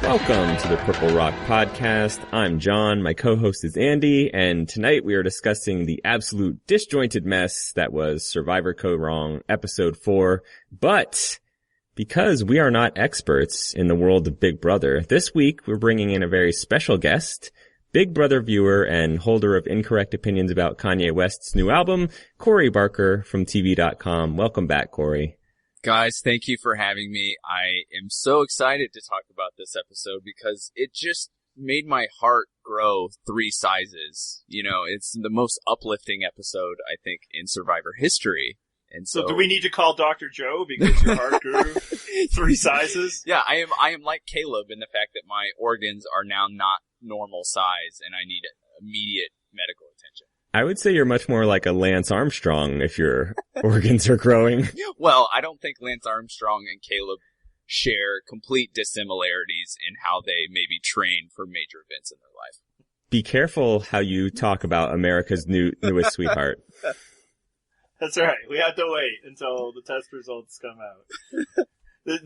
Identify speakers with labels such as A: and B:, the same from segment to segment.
A: Welcome to the Purple Rock Podcast. I'm John, my co-host is Andy, and tonight we are discussing the absolute disjointed mess that was Survivor Kaoh episode 4. But because we are not experts in the world of Big Brother, this week we're bringing in a very special guest, Big Brother viewer and holder of incorrect opinions about Kanye West's new album, Corey Barker from TV.com. Welcome back, Corey.
B: Guys, thank you for having me. I am so excited to talk about this episode because it just made my heart grow 3 sizes. You know, it's the most uplifting episode, I think, in Survivor history. And so
C: do we need to call Dr. Joe because your heart grew 3 sizes?
B: Yeah, I am like Caleb in the fact that my organs are now not normal size and I need immediate medical attention.
A: I would say you're much more like a Lance Armstrong if your organs are growing.
B: Well, I don't think Lance Armstrong and Caleb share complete dissimilarities in how they maybe train for major events in their life.
A: Be careful how you talk about America's newest sweetheart.
C: That's right. We have to wait until the test results come out.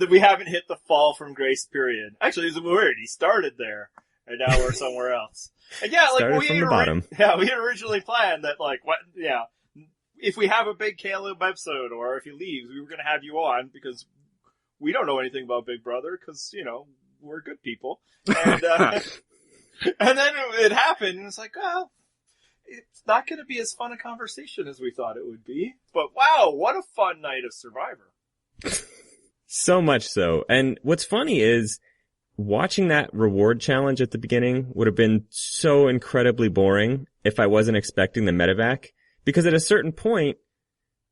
C: We haven't hit the fall from grace period. Actually, it's weird. He started there, and now we're somewhere else. And yeah, like
A: started from the bottom.
C: We had originally planned that, like, if we have a big Caleb episode, or if he leaves, we were going to have you on because we don't know anything about Big Brother because, you know, we're good people. And, and then it happened, and it's like, well, it's not going to be as fun a conversation as we thought it would be. But wow, what a fun night of Survivor.
A: So much so. And what's funny is watching that reward challenge at the beginning would have been so incredibly boring if I wasn't expecting the medevac. Because at a certain point,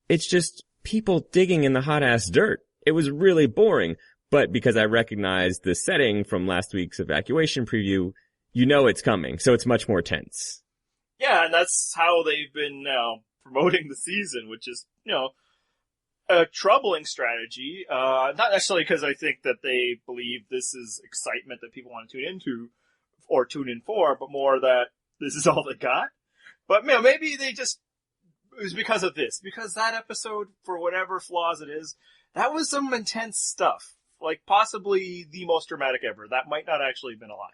A: it's just people digging in the hot ass dirt. It was really boring. But because I recognized the setting from last week's evacuation preview, you know it's coming. So it's much more tense.
C: Yeah, and that's how they've been promoting the season, which is, you know, a troubling strategy. Not necessarily because I think that they believe this is excitement that people want to tune into or tune in for, but more that this is all they got. But, you know, maybe it was because of this. Because that episode, for whatever flaws it is, that was some intense stuff. Like, possibly the most dramatic ever. That might not actually have been a lie.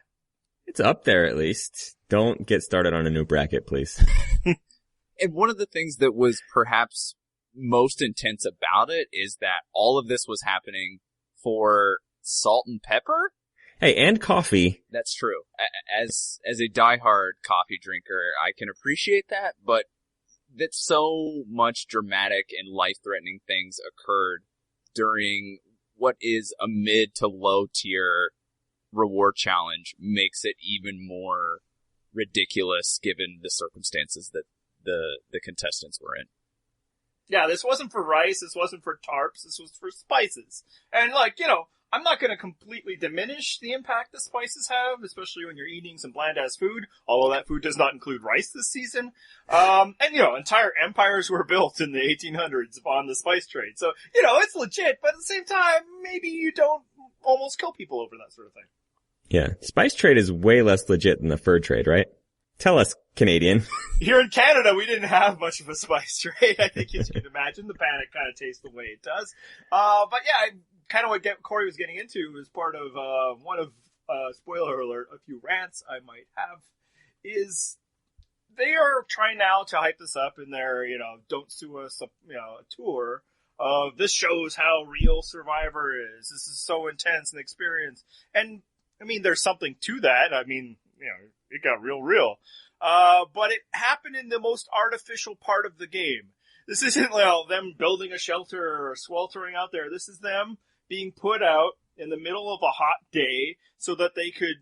A: It's up there at least. Don't get started on a new bracket, please.
B: And one of the things that was perhaps most intense about it is that all of this was happening for salt and pepper.
A: Hey, and coffee.
B: That's true. As a diehard coffee drinker, I can appreciate that, but that so much dramatic and life-threatening things occurred during what is a mid to low tier reward challenge makes it even more ridiculous given the circumstances that the contestants were in.
C: Yeah, this wasn't for rice, this wasn't for tarps, this was for spices. And, like, you know, I'm not going to completely diminish the impact the spices have, especially when you're eating some bland-ass food, although that food does not include rice this season. And, you know, entire empires were built in the 1800s upon the spice trade. So, you know, it's legit, but at the same time, maybe you don't almost kill people over that sort of thing.
A: Yeah, spice trade is way less legit than the fur trade, right? Tell us, Canadian.
C: Here in Canada, we didn't have much of a spice trade. I think as you can imagine, the panic kind of tastes the way it does. But yeah, kind of what Corey was getting into was part of one of, spoiler alert, a few rants I might have, is they are trying now to hype this up in their, you know, don't sue us, you know, tour. This shows how real Survivor is. This is so intense and experience. And, I mean, there's something to that. I mean, you know, it got real. But it happened in the most artificial part of the game. This isn't, well, them building a shelter or sweltering out there. This is them being put out in the middle of a hot day so that they could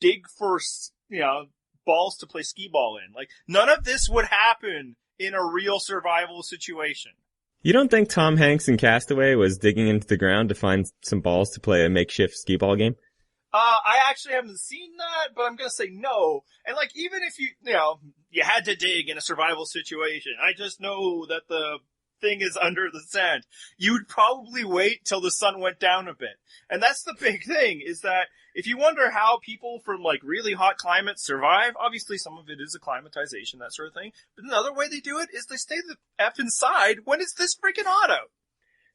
C: dig for, you know, balls to play skee ball in. Like, none of this would happen in a real survival situation.
A: You don't think Tom Hanks in Castaway was digging into the ground to find some balls to play a makeshift skee ball game?
C: I actually haven't seen that, but I'm gonna say no. And like, even if you had to dig in a survival situation, I just know that the thing is under the sand. You'd probably wait till the sun went down a bit. And that's the big thing, is that if you wonder how people from like really hot climates survive, obviously some of it is acclimatization, that sort of thing. But another way they do it is they stay the F inside when it's this freaking hot out.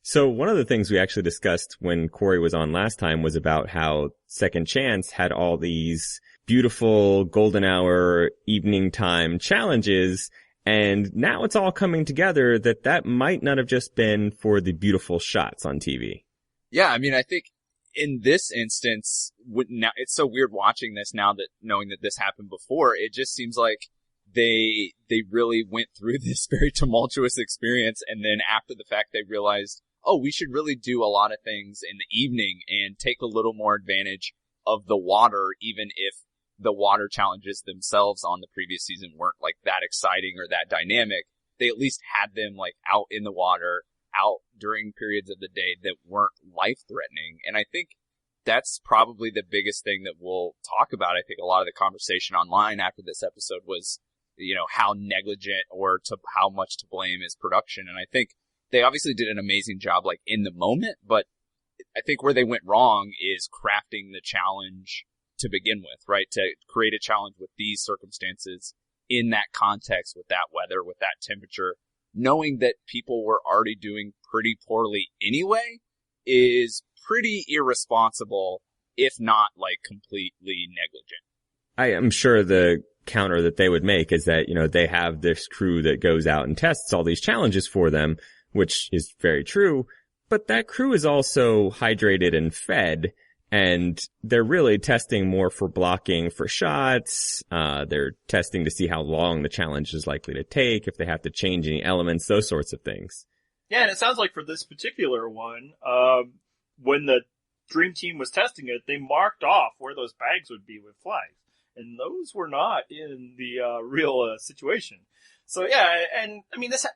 A: So one of the things we actually discussed when Corey was on last time was about how Second Chance had all these beautiful golden hour evening time challenges. And now it's all coming together that might not have just been for the beautiful shots on TV.
B: Yeah, I mean, I think in this instance, now it's so weird watching this now that knowing that this happened before. It just seems like they really went through this very tumultuous experience, and then after the fact, they realized, oh, we should really do a lot of things in the evening and take a little more advantage of the water, even if the water challenges themselves on the previous season weren't like that exciting or that dynamic. They at least had them like out in the water, out during periods of the day that weren't life-threatening. And I think that's probably the biggest thing that we'll talk about. I think a lot of the conversation online after this episode was, you know, how negligent or to how much to blame is production. And I think they obviously did an amazing job like in the moment, but I think where they went wrong is crafting the challenge to begin with, right? To create a challenge with these circumstances in that context, with that weather, with that temperature, knowing that people were already doing pretty poorly anyway is pretty irresponsible, if not like completely negligent.
A: I am sure the counter that they would make is that, you know, they have this crew that goes out and tests all these challenges for them, which is very true, but that crew is also hydrated and fed, and they're really testing more for blocking for shots. They're testing to see how long the challenge is likely to take, if they have to change any elements, those sorts of things.
C: Yeah, and it sounds like for this particular one, when the Dream Team was testing it, they marked off where those bags would be with flags. And those were not in the real situation. So yeah, and I mean, this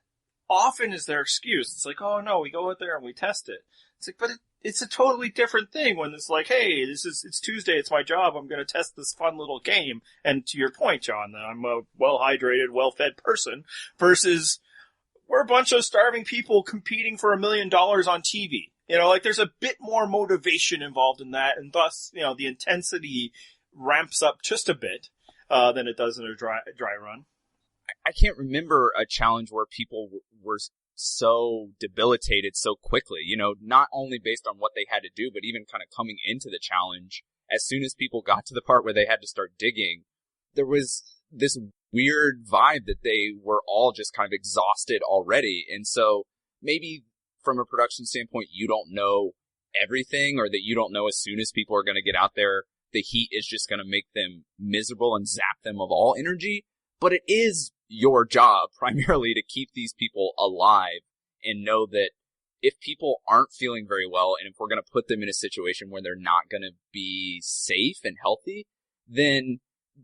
C: often is their excuse. It's like, oh no, we go out there and we test it. It's like, but it's a totally different thing when it's like, hey, it's Tuesday, it's my job, I'm going to test this fun little game. And to your point, John, that I'm a well-hydrated, well-fed person versus we're a bunch of starving people competing for $1 million on TV. You know, like there's a bit more motivation involved in that, and thus, you know, the intensity ramps up just a bit than it does in a dry run.
B: I can't remember a challenge where people were so debilitated so quickly, you know, not only based on what they had to do, but even kind of coming into the challenge. As soon as people got to the part where they had to start digging, there was this weird vibe that they were all just kind of exhausted already. And so maybe from a production standpoint, you don't know everything, or that you don't know as soon as people are going to get out there, the heat is just going to make them miserable and zap them of all energy. But it is your job primarily to keep these people alive and know that if people aren't feeling very well, and if we're going to put them in a situation where they're not going to be safe and healthy, then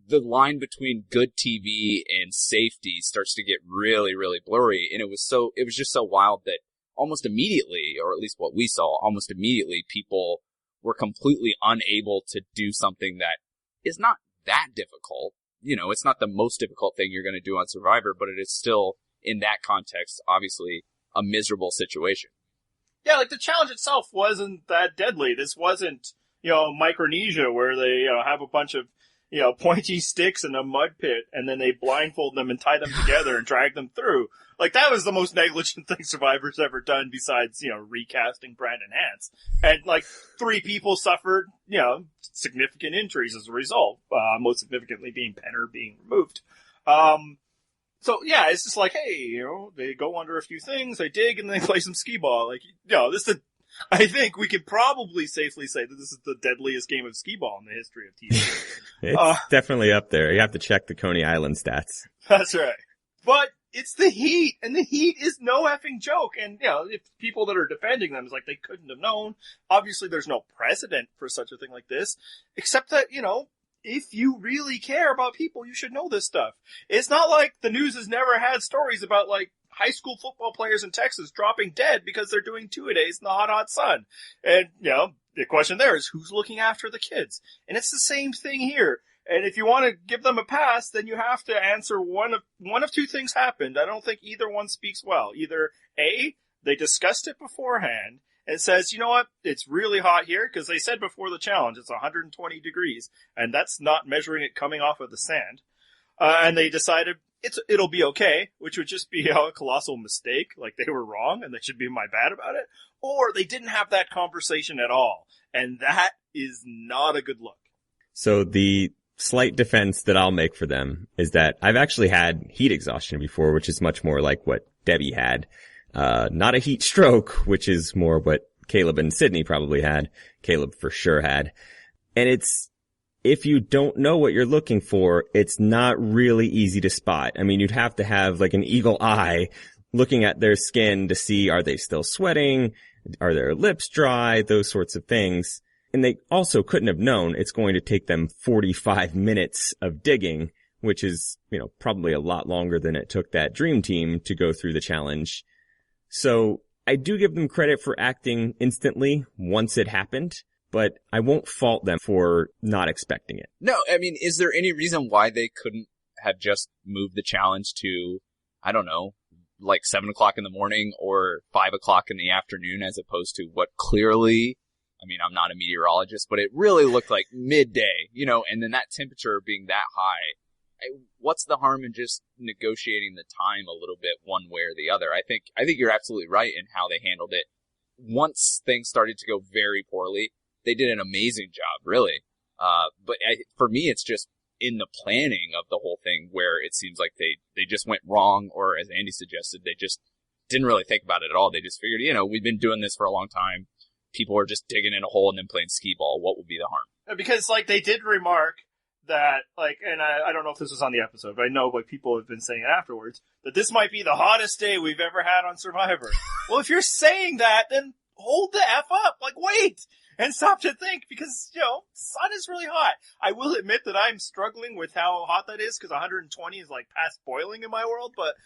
B: the line between good TV and safety starts to get really, really blurry. And it was just so wild that almost immediately, or at least what we saw, almost immediately people were completely unable to do something that is not that difficult. You know, it's not the most difficult thing you're going to do on Survivor, but it is still, in that context, obviously a miserable situation.
C: Yeah, like the challenge itself wasn't that deadly. This wasn't, you know, Micronesia where they, you know, have a bunch of, you know, pointy sticks in a mud pit and then they blindfold them and tie them together and drag them through. Like that was the most negligent thing Survivor's ever done besides, you know, recasting Brandon Hance. And like 3 people suffered, you know, significant injuries as a result, most significantly being Penner being removed. So yeah, it's just like, hey, you know, they go under a few things, they dig, and then they play some skee ball. Like, you know, I think we could probably safely say that this is the deadliest game of skee ball in the history of TV.
A: It's definitely up there. You have to check the Coney Island stats.
C: That's right. But it's the heat, and the heat is no effing joke. And, you know, if people that are defending them is like, they couldn't have known. Obviously, there's no precedent for such a thing like this, except that, you know, if you really care about people, you should know this stuff. It's not like the news has never had stories about, like, high school football players in Texas dropping dead because they're doing two-a-days in the hot, hot sun. And, you know, the question there is who's looking after the kids? And it's the same thing here. And if you want to give them a pass, then you have to answer one of 2 things happened. I don't think either one speaks well. Either A, they discussed it beforehand and says, you know what, it's really hot here, because they said before the challenge it's 120 degrees, and that's not measuring it coming off of the sand. And they decided, it'll be okay, which would just be a colossal mistake, like they were wrong and they should be my bad about it, or they didn't have that conversation at all, and that is not a good look.
A: So the slight defense that I'll make for them is that I've actually had heat exhaustion before, which is much more like what Debbie had. Not a heat stroke, which is more what Caleb and Sydney probably had. Caleb for sure had. And if you don't know what you're looking for, it's not really easy to spot. I mean, you'd have to have like an eagle eye looking at their skin to see, are they still sweating? Are their lips dry? Those sorts of things. And they also couldn't have known it's going to take them 45 minutes of digging, which is, probably a lot longer than it took that dream team to go through the challenge. So I do give them credit for acting instantly once it happened, but I won't fault them for not expecting it.
B: No, I mean, is there any reason why they couldn't have just moved the challenge to, I don't know, like 7 o'clock in the morning or 5 o'clock in the afternoon, as opposed to what clearly, I mean, I'm not a meteorologist, but it really looked like midday, and then that temperature being that high, what's the harm in just negotiating the time a little bit one way or the other? I think you're absolutely right in how they handled it. Once things started to go very poorly, they did an amazing job, really. But for me, it's just in the planning of the whole thing where it seems like they just went wrong, or as Andy suggested, they just didn't really think about it at all. They just figured, we've been doing this for a long time. People are just digging in a hole and then playing skee ball. What would be the harm?
C: Because, they did remark that, and I don't know if this was on the episode, but I know, people have been saying it afterwards, that this might be the hottest day we've ever had on Survivor. Well, if you're saying that, then hold the F up. Wait! And stop to think, because, sun is really hot. I will admit that I'm struggling with how hot that is, because 120 is, past boiling in my world, but,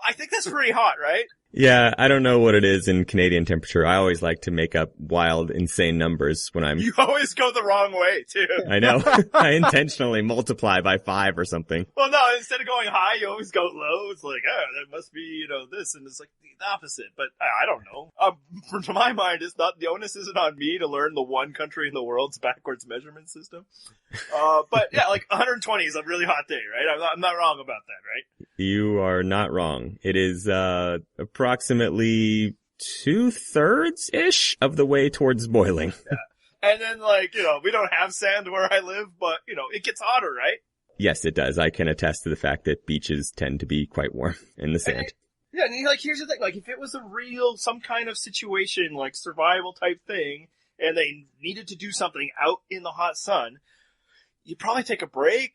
C: I think that's pretty hot, right?
A: Yeah, I don't know what it is in Canadian temperature. I always like to make up wild, insane numbers when I'm...
C: You always go the wrong way, too.
A: I know. I intentionally multiply by 5 or something.
C: Well, no, instead of going high, you always go low. It's that must be, this, and it's the opposite. But I don't know. To my mind, it's not, the onus isn't on me to learn the one country in the world's backwards measurement system. But yeah, 120 is a really hot day, right? I'm not wrong about that, right?
A: You are not wrong. It is, approximately 2/3-ish of the way towards boiling.
C: Yeah. And then, we don't have sand where I live, but, it gets hotter, right?
A: Yes, it does. I can attest to the fact that beaches tend to be quite warm in the sand.
C: And here's the thing, if it was a real, some kind of situation, survival type thing, and they needed to do something out in the hot sun, you'd probably take a break.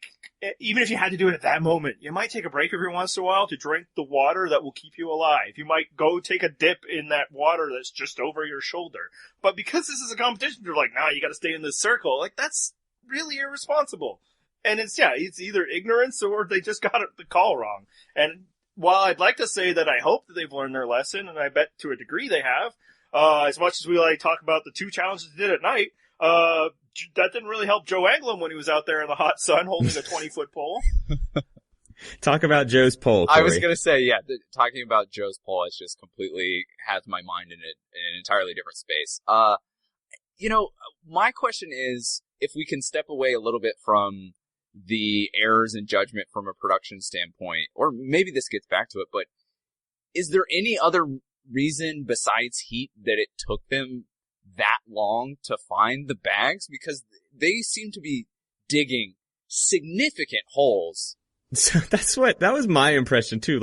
C: Even if you had to do it at that moment, you might take a break every once in a while to drink the water that will keep you alive. You might go take a dip in that water that's just over your shoulder. But because this is a competition, you're nah, you gotta stay in this circle. That's really irresponsible. And it's either ignorance or they just got the call wrong. And while I'd like to say that I hope that they've learned their lesson, and I bet to a degree they have, as much as we talk about the 2 challenges they did at night, that didn't really help Joe Anglin when he was out there in the hot sun holding a 20-foot pole.
A: Talk about Joe's pole, Corey.
B: I was going to say, talking about Joe's pole, it's just completely has my mind in an entirely different space. My question is, if we can step away a little bit from the errors in judgment from a production standpoint, or maybe this gets back to it, but is there any other reason besides heat that it took them that long to find the bags? Because they seem to be digging significant holes.
A: So that was my impression too.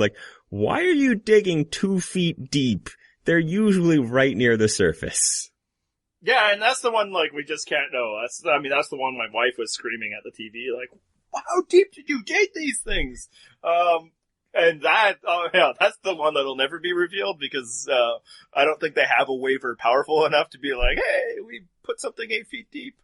A: Why are you digging 2 feet deep? They're usually right near the surface.
C: Yeah, and that's the one, we just can't know. That's the one my wife was screaming at the TV, how deep did you dig these things? And that's the one that'll never be revealed, because I don't think they have a waiver powerful enough to be hey, we put something 8 feet deep.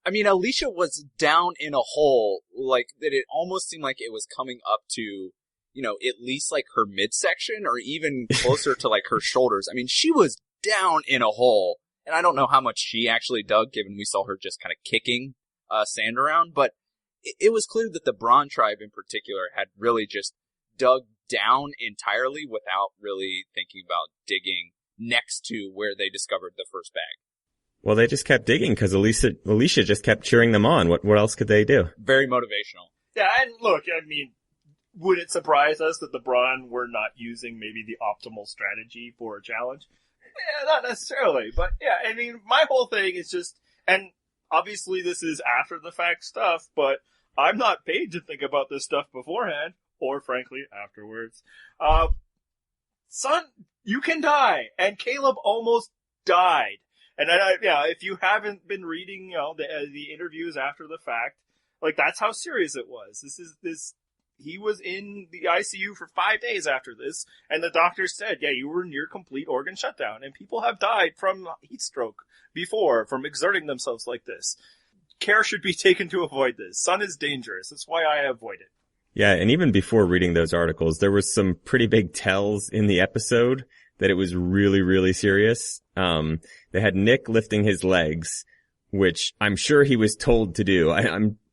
B: Alicia was down in a hole, that it almost seemed like it was coming up to, at least her midsection, or even closer to her shoulders. She was down in a hole, and I don't know how much she actually dug, given we saw her just kind of kicking sand around, but it was clear that the Braun tribe in particular had really just dug down entirely without really thinking about digging next to where they discovered the first bag.
A: Well, they just kept digging because Alicia just kept cheering them on. What else could they do?
B: Very motivational.
C: Yeah, and look, I mean, would it surprise us that the Brawn were not using maybe the optimal strategy for a challenge? Yeah, not necessarily, but yeah, I mean, my whole thing is just, and obviously this is after the fact stuff, but I'm not paid to think about this stuff beforehand, or frankly, afterwards. Son, you can die, and Caleb almost died. And yeah, if you haven't been reading, the interviews after the fact, like that's how serious it was. He was in the ICU for 5 days after this, and the doctor said, yeah, you were near complete organ shutdown, and people have died from heat stroke before, from exerting themselves like this. Care should be taken to avoid this. Sun is dangerous. That's why I avoid it.
A: Yeah, and even before reading those articles, there was some pretty big tells in the episode that it was really, really serious. They had Nick lifting his legs, which I'm sure he was told to do.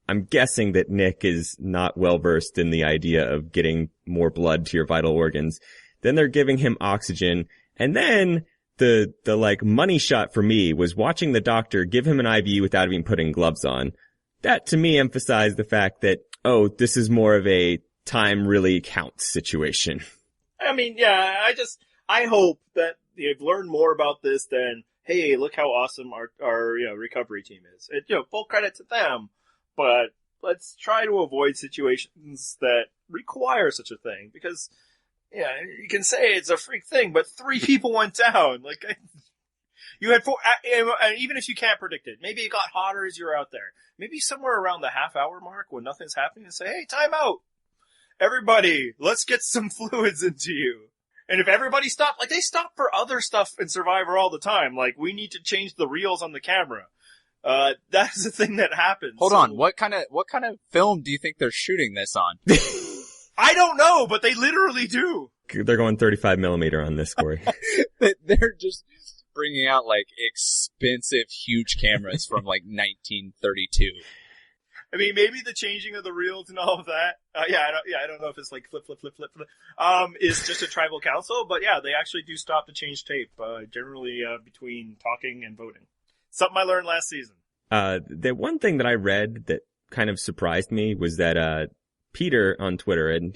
A: I'm guessing that Nick is not well versed in the idea of getting more blood to your vital organs. Then they're giving him oxygen. And then the like money shot for me was watching the doctor give him an IV without even putting gloves on. That to me emphasized the fact that, oh, this is more of a time really counts situation.
C: I mean, yeah, I hope that they've learned more about this than, hey, look how awesome our recovery team is. Full credit to them. But let's try to avoid situations that require such a thing, because, yeah, you can say it's a freak thing, but 3 people went down. Like, you had 4, and even if you can't predict it, maybe it got hotter as you were out there. Maybe somewhere around the half-hour mark when nothing's happening, and say, hey, time out. Everybody, let's get some fluids into you. And if everybody stopped, like they stop for other stuff in Survivor all the time, like we need to change the reels on the camera. That's the thing that happens.
B: Hold on, what kind of film do you think they're shooting this on?
C: I don't know, but they literally do.
A: They're going 35 millimeter on this, Corey.
B: They're just bringing out like expensive, huge cameras from like 1932.
C: I mean, maybe the changing of the reels and all of that. I don't know if it's like flip. Is just a tribal council, but yeah, they actually do stop to change tape, generally between talking and voting. Something I learned last season.
A: The one thing that I read that kind of surprised me was that, Peter on Twitter, and,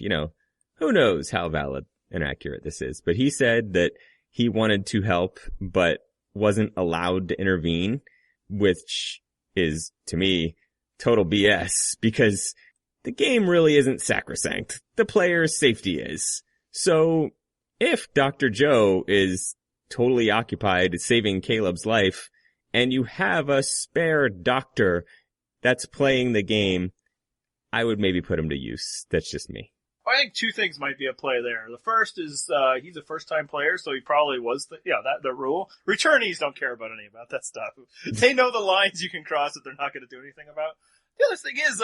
A: who knows how valid and accurate this is, but he said that he wanted to help, but wasn't allowed to intervene, which is, to me, total BS, because the game really isn't sacrosanct. The player's safety is. So, if Dr. Joe is totally occupied saving Caleb's life, and you have a spare doctor that's playing the game, I would maybe put him to use. That's just me.
C: I think 2 things might be at play there. The first is he's a first-time player, so he probably was the rule. Returnees don't care about any about that stuff. They know the lines you can cross that they're not going to do anything about. The other thing is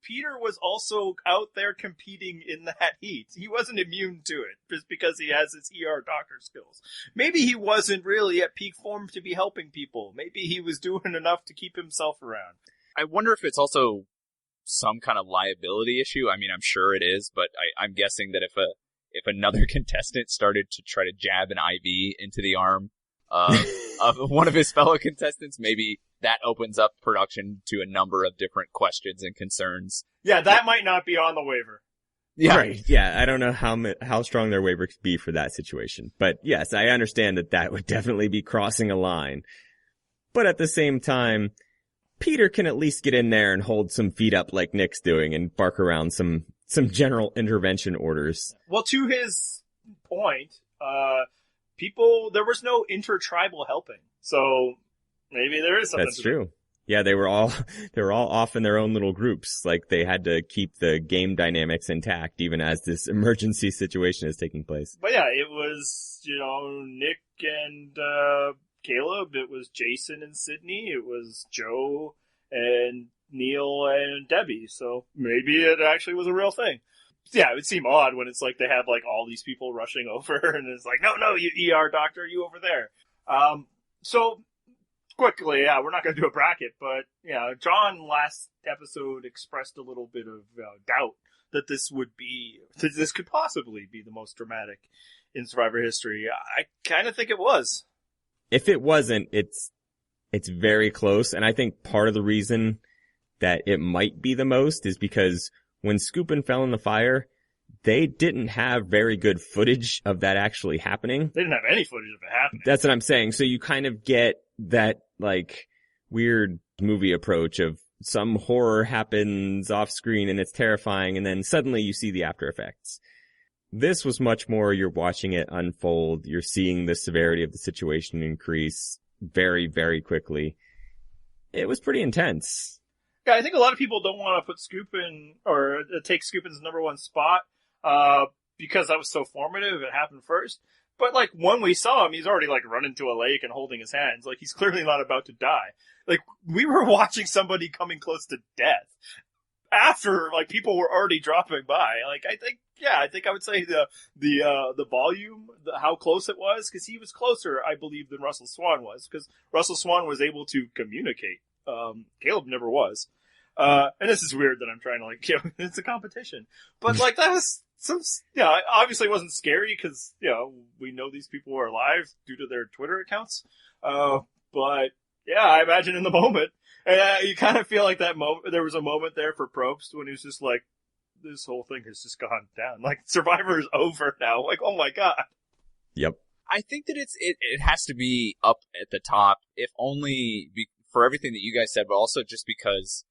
C: Peter was also out there competing in that heat. He wasn't immune to it just because he has his ER doctor skills. Maybe he wasn't really at peak form to be helping people. Maybe he was doing enough to keep himself around.
B: I wonder if it's also some kind of liability issue. I mean, I'm sure it is, but I'm guessing that if another contestant started to try to jab an IV into the arm of one of his fellow contestants, maybe that opens up production to a number of different questions and concerns.
C: Yeah, that might not be on the waiver.
A: Yeah. Right. Yeah, I don't know how strong their waiver could be for that situation. But yes, I understand that would definitely be crossing a line. But at the same time, Peter can at least get in there and hold some feet up like Nick's doing and bark around some general intervention orders.
C: Well, to his point, there was no intertribal helping. So maybe there is something.
A: That's true. Yeah, they were all off in their own little groups. Like they had to keep the game dynamics intact even as this emergency situation is taking place.
C: But yeah, it was, Nick and Caleb, it was Jason and Sydney, it was Joe and Neil and Debbie. So maybe it actually was a real thing. Yeah, it would seem odd when it's like they have like all these people rushing over and it's like, no, you ER doctor, you over there. So quickly, yeah, we're not going to do a bracket, but yeah, John last episode expressed a little bit of doubt that this could possibly be the most dramatic in Survivor history. I kind of think it was.
A: If it wasn't, it's very close, and I think part of the reason that it might be the most is because when Scoopin fell in the fire, they didn't have very good footage of that actually happening.
C: They didn't have any footage of it happening.
A: That's what I'm saying. So you kind of get that, like, weird movie approach of some horror happens off screen and it's terrifying, and then suddenly you see the after effects. This was much more, you're watching it unfold, you're seeing the severity of the situation increase very, very quickly. It was pretty intense.
C: Yeah, I think a lot of people don't want to put Scoopin or take Scoopin's number one spot because that was so formative. It happened first. But, like, when we saw him, he's already, like, running to a lake and holding his hands. Like, he's clearly not about to die. Like, we were watching somebody coming close to death after, like, people were already dropping by. Like, I think I would say the volume, how close it was, because he was closer, I believe, than Russell Swan was, because Russell Swan was able to communicate. Caleb never was. And this is weird that I'm trying to, like, it's a competition. But, like, that was obviously it wasn't scary because, we know these people are alive due to their Twitter accounts. But, yeah, I imagine in the moment, and you kind of feel like that moment, there was a moment there for Probst when he was just like, this whole thing has just gone down. Like, Survivor is over now. Like, oh my God.
A: Yep.
B: I think that it has to be up at the top, if only for everything that you guys said, but also just because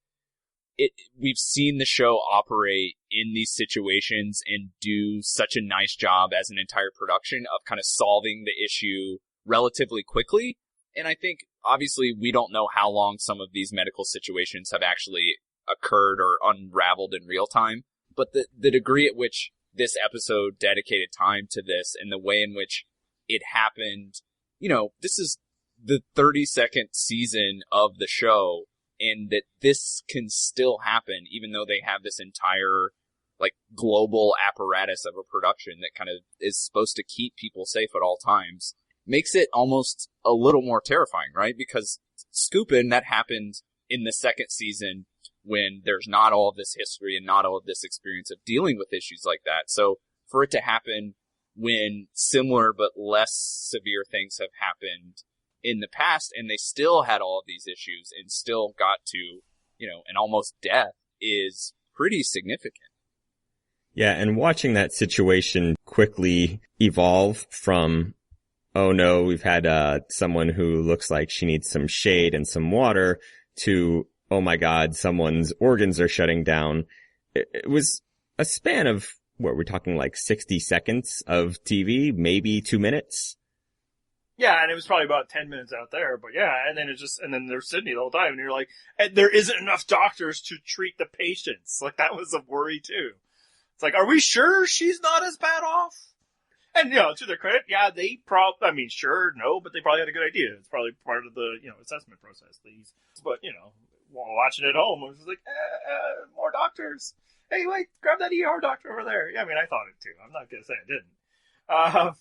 B: we've seen the show operate in these situations and do such a nice job as an entire production of kind of solving the issue relatively quickly. And I think, obviously, we don't know how long some of these medical situations have actually occurred or unraveled in real time. But the degree at which this episode dedicated time to this and the way in which it happened, this is the 32nd season of the show, and that this can still happen even though they have this entire, like, global apparatus of a production that kind of is supposed to keep people safe at all times, makes it almost a little more terrifying, right? Because Scoopin', that happened in the second season when there's not all of this history and not all of this experience of dealing with issues like that. So for it to happen when similar but less severe things have happened in the past and they still had all of these issues and still got to, an almost death is pretty significant.
A: Yeah, and watching that situation quickly evolve from, oh no, we've had someone who looks like she needs some shade and some water, to, oh my God, someone's organs are shutting down. It was a span of, what, we're talking like 60 seconds of TV, maybe 2 minutes?
C: Yeah, and it was probably about 10 minutes out there, but yeah, and then there's Sydney the whole time, and you're like, and there isn't enough doctors to treat the patients. Like, that was a worry too. It's like, are we sure she's not as bad off? And, to their credit, yeah, they sure, no, but they probably had a good idea. It's probably part of the, assessment process. But, while watching it at home, I was like, more doctors. Hey, wait, grab that ER doctor over there. Yeah, I thought it too. I'm not going to say I didn't.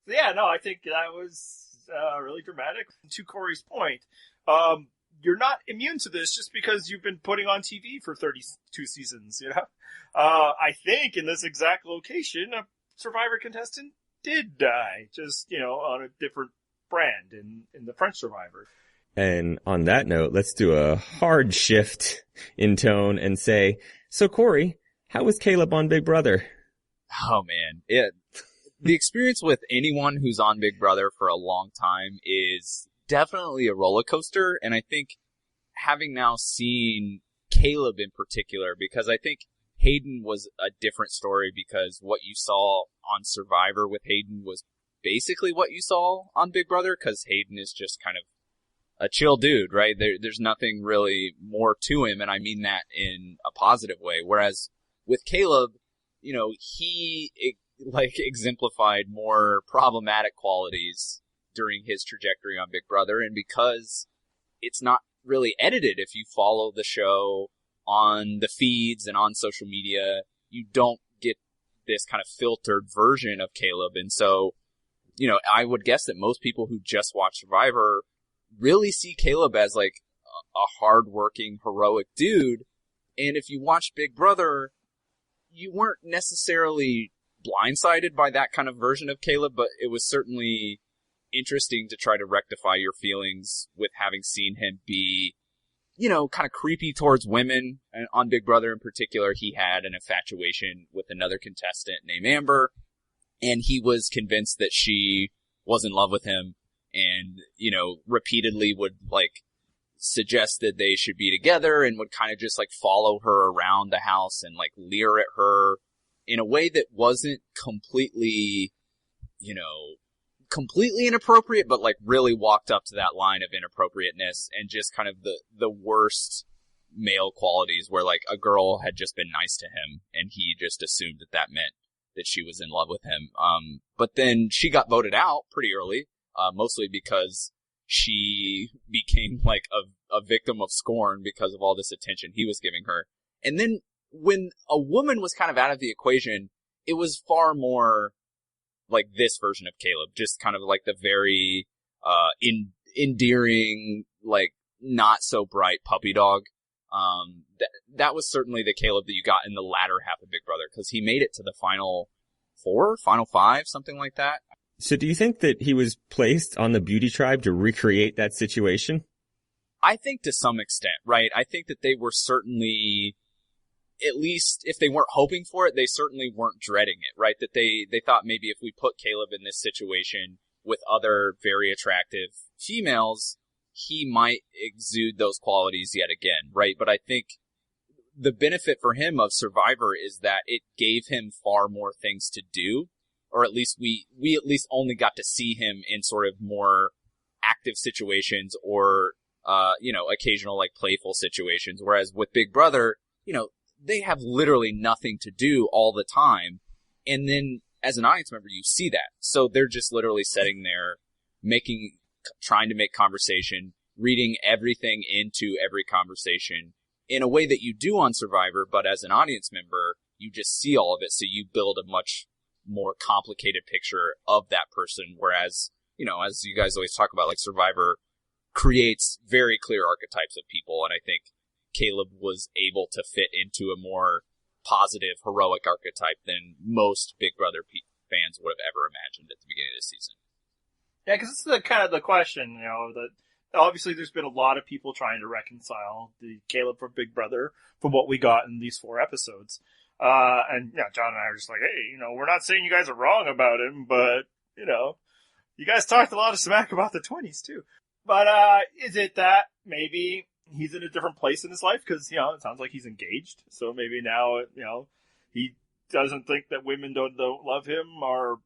C: Yeah, no, I think that was really dramatic. To Corey's point, you're not immune to this just because you've been putting on TV for 32 seasons, I think in this exact location, a Survivor contestant did die, just, on a different brand in the French Survivor.
A: And on that note, let's do a hard shift in tone and say, so Corey, how was Caleb on Big Brother?
B: Oh man, the experience with anyone who's on Big Brother for a long time is definitely a roller coaster. And I think having now seen Caleb in particular, because I think Hayden was a different story, because what you saw on Survivor with Hayden was basically what you saw on Big Brother, because Hayden is just kind of a chill dude, right? There's nothing really more to him, and I mean that in a positive way. Whereas with Caleb, he exemplified more problematic qualities during his trajectory on Big Brother, and because it's not really edited, if you follow the show on the feeds and on social media, you don't get this kind of filtered version of Caleb. And so, I would guess that most people who just watch Survivor really see Caleb as like a hardworking, heroic dude. And if you watch Big Brother, you weren't necessarily blindsided by that kind of version of Caleb, but it was certainly interesting to try to rectify your feelings with having seen him be kind of creepy towards women. And on Big Brother in particular, he had an infatuation with another contestant named Amber, and he was convinced that she was in love with him, and, repeatedly would, suggest that they should be together, and would kind of just, follow her around the house and, leer at her in a way that wasn't completely inappropriate, but really walked up to that line of inappropriateness, and just kind of the worst male qualities where a girl had just been nice to him and he just assumed that meant that she was in love with him. But then she got voted out pretty early, mostly because she became a victim of scorn because of all this attention he was giving her. And then when a woman was kind of out of the equation, it was far more this version of Caleb, just kind of the very endearing, not so bright puppy dog. That was certainly the Caleb that you got in the latter half of Big Brother, because he made it to the final 4, final 5, something like that.
A: So do you think that he was placed on the beauty tribe to recreate that situation?
B: I think to some extent, right? I think that they were certainly, at least if they weren't hoping for it, they certainly weren't dreading it, right? That they thought maybe if we put Caleb in this situation with other very attractive females, he might exude those qualities yet again, right? But I think the benefit for him of Survivor is that it gave him far more things to do, or at least we at least only got to see him in sort of more active situations or, occasional playful situations. Whereas with Big Brother, they have literally nothing to do all the time. And then as an audience member, you see that. So they're just literally sitting there trying to make conversation, reading everything into every conversation in a way that you do on Survivor. But as an audience member, you just see all of it. So you build a much more complicated picture of that person. Whereas, as you guys always talk about, Survivor creates very clear archetypes of people. And I think Caleb was able to fit into a more positive, heroic archetype than most Big Brother fans would have ever imagined at the beginning of the season.
C: Yeah, because it's the kind of the question, that obviously there's been a lot of people trying to reconcile the Caleb from Big Brother from what we got in these 4 episodes. And John and I are just hey, we're not saying you guys are wrong about him, but, you guys talked a lot of smack about the 20s too. But, is it that maybe he's in a different place in his life? Because, it sounds like he's engaged. So maybe now, he doesn't think that women don't love him or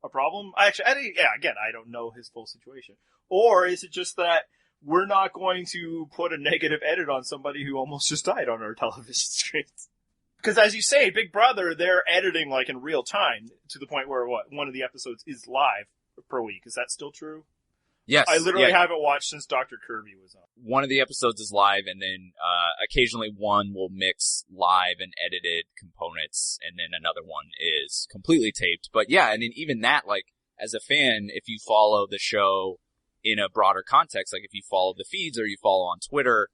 C: a problem. Actually, I don't know his full situation. Or is it just that we're not going to put a negative edit on somebody who almost just died on our television screens? Because as you say, Big Brother, they're editing in real time to the point where one of the episodes is live per week. Is that still true?
B: Yes.
C: I literally haven't watched since Dr. Kirby was on.
B: One of the episodes is live, and then occasionally one will mix live and edited components, and then another one is completely taped. But yeah, and then even that, as a fan, if you follow the show in a broader context, if you follow the feeds or you follow on Twitter,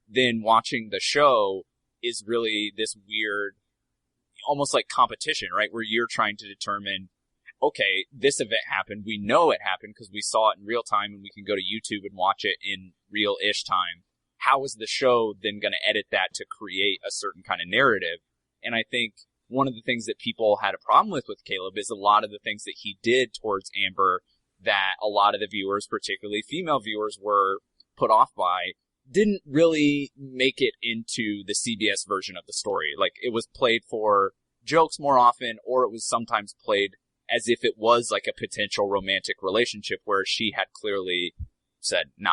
B: then watching the show is really this weird, almost competition, right? Where you're trying to determine, okay, this event happened. We know it happened because we saw it in real time and we can go to YouTube and watch it in real-ish time. How is the show then going to edit that to create a certain kind of narrative? And I think one of the things that people had a problem with Caleb is a lot of the things that he did towards Amber that a lot of the viewers, particularly female viewers, were put off by, didn't really make it into the CBS version of the story. It was played for jokes more often, or it was sometimes played as if it was a potential romantic relationship where she had clearly said, nah,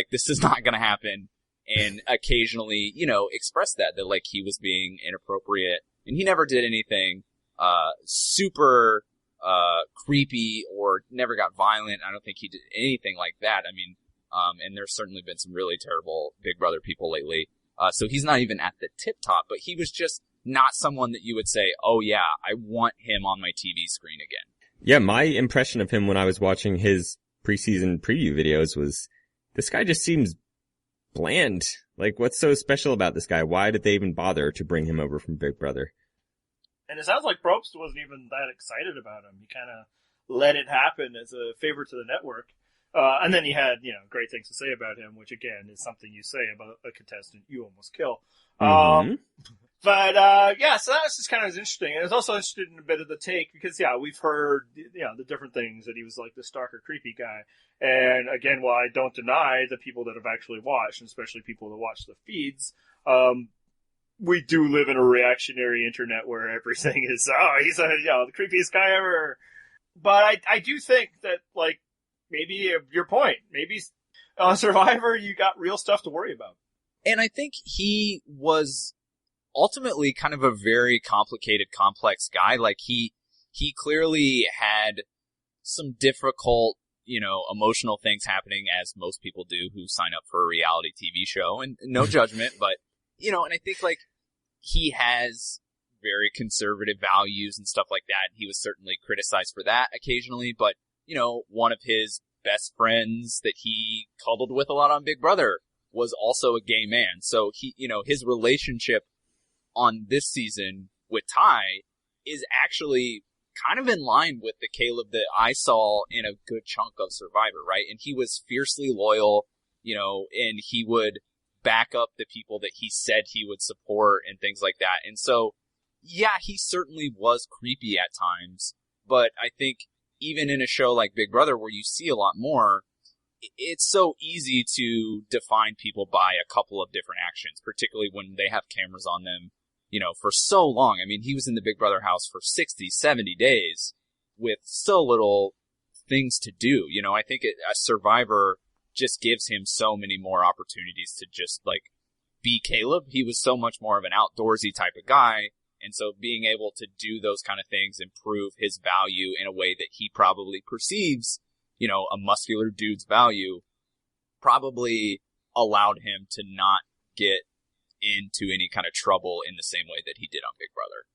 B: this is not going to happen. And occasionally, expressed that he was being inappropriate, and he never did anything, super, creepy or never got violent. I don't think he did anything like that. I mean, and there's certainly been some really terrible Big Brother people lately. So he's not even at the tip top, but he was just not someone that you would say, oh yeah, I want him on my TV screen again.
A: Yeah, my impression of him when I was watching his preseason preview videos was, this guy just seems bland. What's so special about this guy? Why did they even bother to bring him over from Big Brother?
C: And it sounds like Probst wasn't even that excited about him. He kind of let it happen as a favor to the network. And then he had, great things to say about him, which again is something you say about a contestant you almost kill.
A: Mm-hmm.
C: So that was just kind of interesting. And I was also interested in a bit of the take because, we've heard, the different things that he was like the stalker, creepy guy. And again, while I don't deny the people that have actually watched, and especially people that watch the feeds, we do live in a reactionary internet where everything is, he's the creepiest guy ever. But I do think that, like, maybe your point, maybe on Survivor, you got real stuff to worry about.
B: And I think he was ultimately kind of a very complicated, complex guy. Like, he clearly had some difficult, emotional things happening, as most people do who sign up for a reality TV show. And no judgment, but, and I think, like, he has very conservative values and stuff like that. And he was certainly criticized for that occasionally. But, one of his best friends that he cuddled with a lot on Big Brother was also a gay man. So he, his relationship on this season with Ty is actually kind of in line with the Caleb that I saw in a good chunk of Survivor, right? And he was fiercely loyal, and he would back up the people that he said he would support and things like that. And so, yeah, he certainly was creepy at times, but I think even in a show like Big Brother where you see a lot more, it's so easy to define people by a couple of different actions, particularly when they have cameras on them, for so long. I mean, he was in the Big Brother house for 60, 70 days with so little things to do. I think a Survivor just gives him so many more opportunities to just, like, be Caleb. He was so much more of an outdoorsy type of guy. And so being able to do those kind of things and prove his value in a way that he probably perceives, a muscular dude's value, probably allowed him to not get into any kind of trouble in the same way that he did on Big Brother.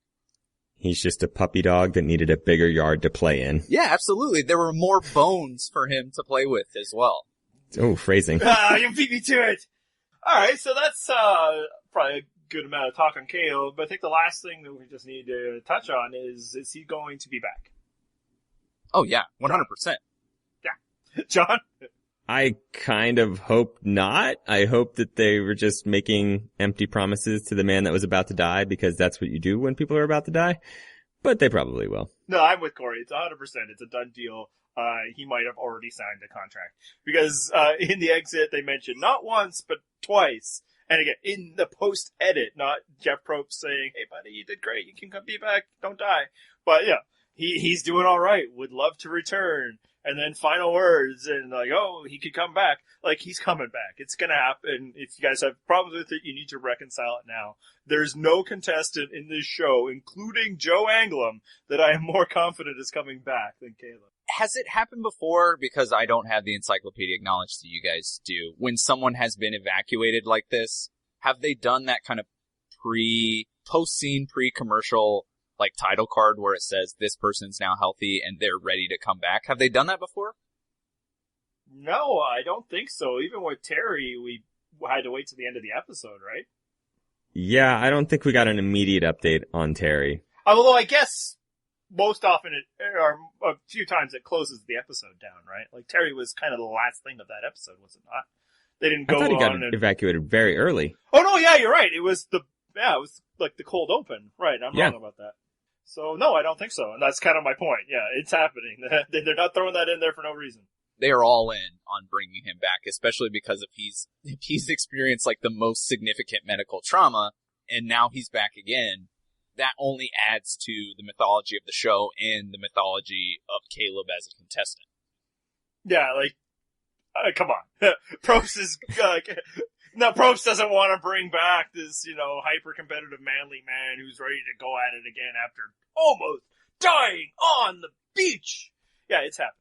A: He's just a puppy dog that needed a bigger yard to play in.
B: Yeah, absolutely. There were more bones for him to play with as well.
A: Oh, phrasing.
C: You beat me to it. All right, so that's probably a good amount of talk on Kaoh, but I think the last thing that we just need to touch on is he going to be back?
B: Oh, yeah, 100%.
C: Yeah. John?
A: I kind of hope not. I hope that they were just making empty promises to the man that was about to die, because that's what you do when people are about to die. But they probably will.
C: No, I'm with Corey. It's 100%. It's a done deal. He might have already signed the contract. Because in the exit, they mentioned not once, but twice. And again, in the post-edit, not Jeff Probst saying, hey, buddy, you did great. You can come be back. Don't die. But, yeah, he's doing all right. Would love to return. And then final words and like, oh, he could come back. Like, he's coming back. It's going to happen. If you guys have problems with it, you need to reconcile it now. There's no contestant in this show, including Joe Anglem, that I am more confident is coming back than Caleb.
B: Has it happened before? Because I don't have the encyclopedic knowledge that you guys do. When someone has been evacuated like this, have they done that kind of post-scene, pre-commercial, like, title card where it says this person's now healthy and they're ready to come back? Have they done that before?
C: No, I don't think so. Even with Terry, we had to wait to the end of the episode, right?
A: Yeah, I don't think we got an immediate update on Terry.
C: Although I guess most often or a few times it closes the episode down, right? Like, Terry was kind of the last thing of that episode, was it not? They didn't go
A: I thought he got
C: on
A: evacuated very early.
C: Oh no, yeah, you're right. It was like the cold open. Right, I'm wrong about that. So no, I don't think so. And that's kind of my point. Yeah, it's happening. They're not throwing that in there for no reason.
B: They are all in on bringing him back, especially because if he's experienced like the most significant medical trauma and now he's back again, that only adds to the mythology of the show and the mythology of Caleb as a contestant.
C: Yeah, like, come on. Probst is, no, Probst doesn't want to bring back this, hyper-competitive manly man who's ready to go at it again after almost dying on the beach. Yeah, it's happening.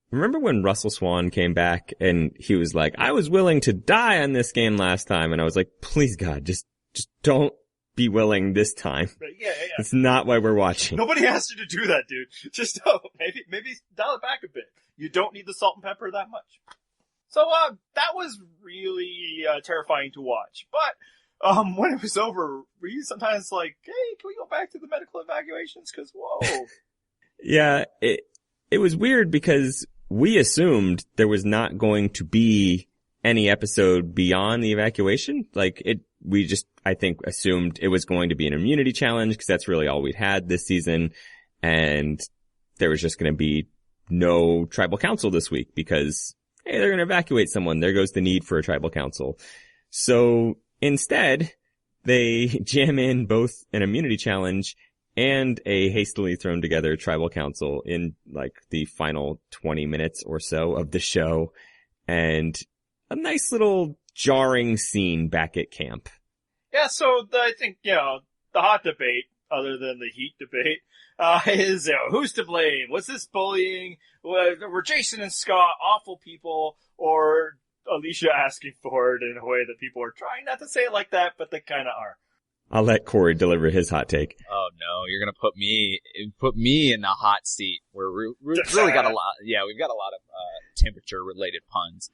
A: Remember when Russell Swan came back and he was like, I was willing to die on this game last time. And I was like, please God, just don't be willing this time.
C: Yeah.
A: It's not why we're watching.
C: Nobody asked you to do that, dude. Just maybe dial it back a bit. You don't need the salt and pepper that much. So, that was really terrifying to watch. But, when it was over, were you sometimes like, hey, can we go back to the medical evacuations? Cause whoa.
A: Yeah, it was weird because we assumed there was not going to be any episode beyond the evacuation. I think assumed it was going to be an immunity challenge because that's really all we'd had this season. And there was just going to be no tribal council this week because, hey, they're going to evacuate someone. There goes the need for a tribal council. So instead, they jam in both an immunity challenge and a hastily thrown together tribal council in like the final 20 minutes or so of the show. And a nice little jarring scene back at camp.
C: Yeah, so I think, the hot debate, other than the heat debate, is, who's to blame? Was this bullying? Were Jason and Scott awful people? Or Alicia asking for it in a way that people are trying not to say it like that, but they kind of are?
A: I'll let Corey deliver his hot take.
B: Oh no, you're gonna put me in the hot seat where we've really got a lot. Yeah, we've got a lot of temperature related puns.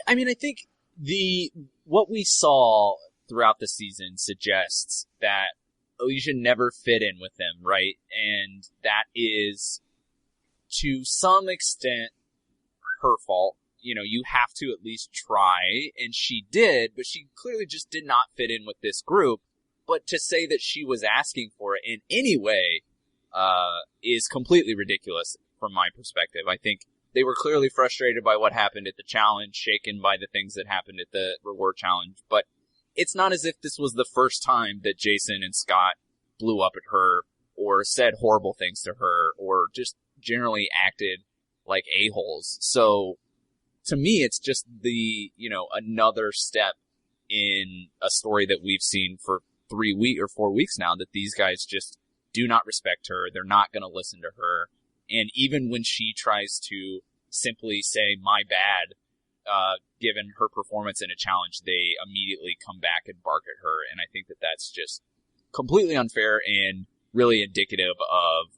B: I mean, I think what we saw throughout the season suggests that Alicia never fit in with them, right? And that is to some extent her fault. You have to at least try, and she did, but she clearly just did not fit in with this group. But to say that she was asking for it in any way is completely ridiculous from my perspective. I think they were clearly frustrated by what happened at the challenge, shaken by the things that happened at the reward challenge. But it's not as if this was the first time that Jason and Scott blew up at her or said horrible things to her or just generally acted like a-holes. So to me, it's just another step in a story that we've seen for 4 weeks now, that these guys just do not respect her. They're not going to listen to her. And even when she tries to simply say, my bad, given her performance in a challenge, they immediately come back and bark at her. And I think that that's just completely unfair and really indicative of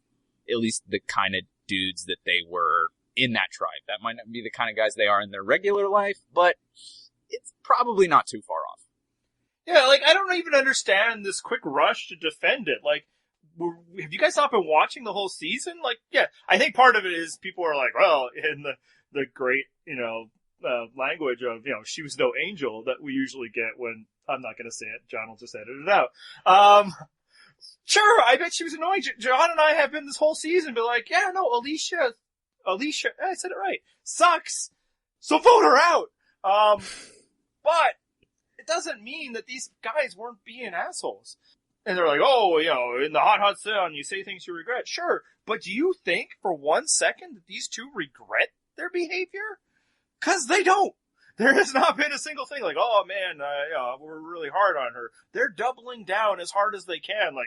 B: at least the kind of dudes that they were in that tribe. That might not be the kind of guys they are in their regular life, but it's probably not too far off.
C: Yeah, I don't even understand this quick rush to defend it. Have you guys not been watching the whole season? I think part of it is people are like, well, in the great, language of, she was no angel that we usually get when, I'm not going to say it, John will just edit it out. Sure, I bet she was annoying. John and I have been this whole season, but yeah, no, Alicia, I said it right, sucks. So vote her out. But it doesn't mean that these guys weren't being assholes. And they're like, oh, in the hot sun, you say things you regret. Sure, but do you think for 1 second that these two regret their behavior? Because they don't. There has not been a single thing oh man, we're really hard on her. They're doubling down as hard as they can.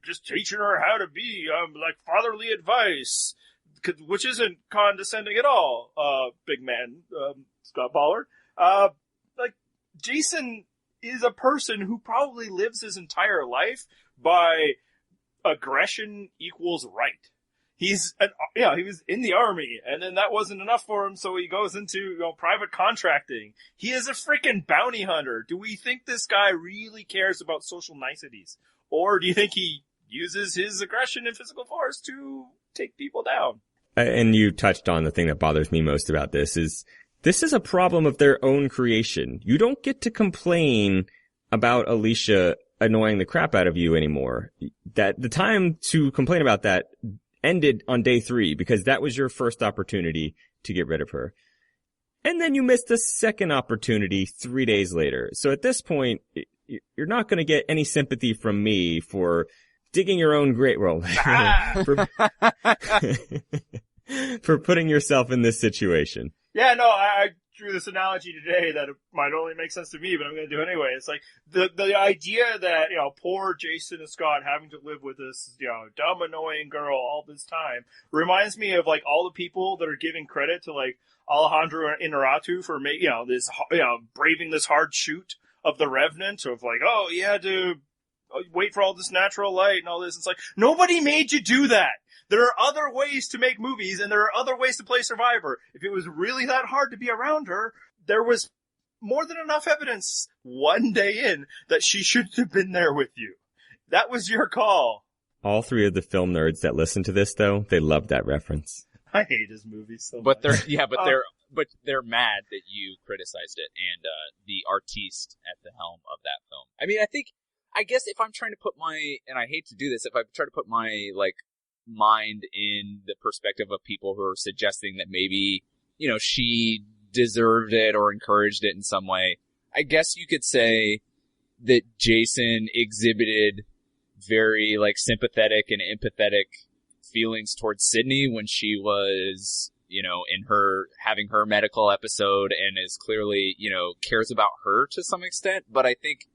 C: Just teaching her how to be, fatherly advice, which isn't condescending at all. Big man, Scott Pollard. Jason is a person who probably lives his entire life by aggression equals right. He was in the army, and then that wasn't enough for him, so he goes into, private contracting. He is a freaking bounty hunter. Do we think this guy really cares about social niceties? Or do you think he uses his aggression and physical force to take people down?
A: And you touched on the thing that bothers me most about this is a problem of their own creation. You don't get to complain about Alicia annoying the crap out of you anymore. That the time to complain about that ended on day 3 because that was your first opportunity to get rid of her. And then you missed a second opportunity 3 days later. So at this point, you're not going to get any sympathy from me for digging your own grave. Well, for putting yourself in this situation.
C: Yeah, no, I drew this analogy today that it might only make sense to me, but I'm going to do it anyway. It's the idea that, poor Jason and Scott having to live with this, dumb, annoying girl all this time reminds me of, all the people that are giving credit to, Alejandro Inarritu for this, braving this hard shoot of the Revenant of he had to wait for all this natural light and all this. It's nobody made you do that. There are other ways to make movies, and there are other ways to play Survivor. If it was really that hard to be around her, there was more than enough evidence one day in that she shouldn't have been there with you. That was your call.
A: All 3 of the film nerds that listen to this, though, they love that reference.
C: I hate his movies so
B: But
C: much.
B: they're mad that you criticized it and the artiste at the helm of that film. I mean, I guess if I'm trying to put and I hate to do this, if I try to put my like mind in the perspective of people who are suggesting that maybe, she deserved it or encouraged it in some way, I guess you could say that Jason exhibited very like sympathetic and empathetic feelings towards Sydney when she was, in having her medical episode, and is clearly, cares about her to some extent. But I think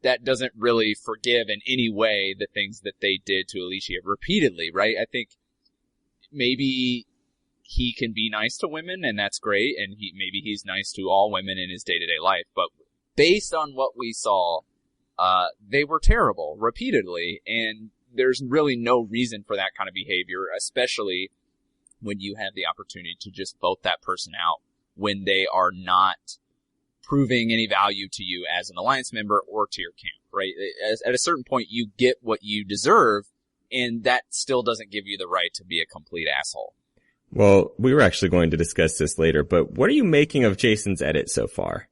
B: that doesn't really forgive in any way the things that they did to Alicia repeatedly, right? I think maybe he can be nice to women, and that's great, and maybe he's nice to all women in his day-to-day life, but based on what we saw, they were terrible repeatedly, and there's really no reason for that kind of behavior, especially when you have the opportunity to just vote that person out when they are not proving any value to you as an Alliance member or to your camp, right? At a certain point, you get what you deserve, and that still doesn't give you the right to be a complete asshole.
A: Well, we were actually going to discuss this later, but what are you making of Jason's edit so far?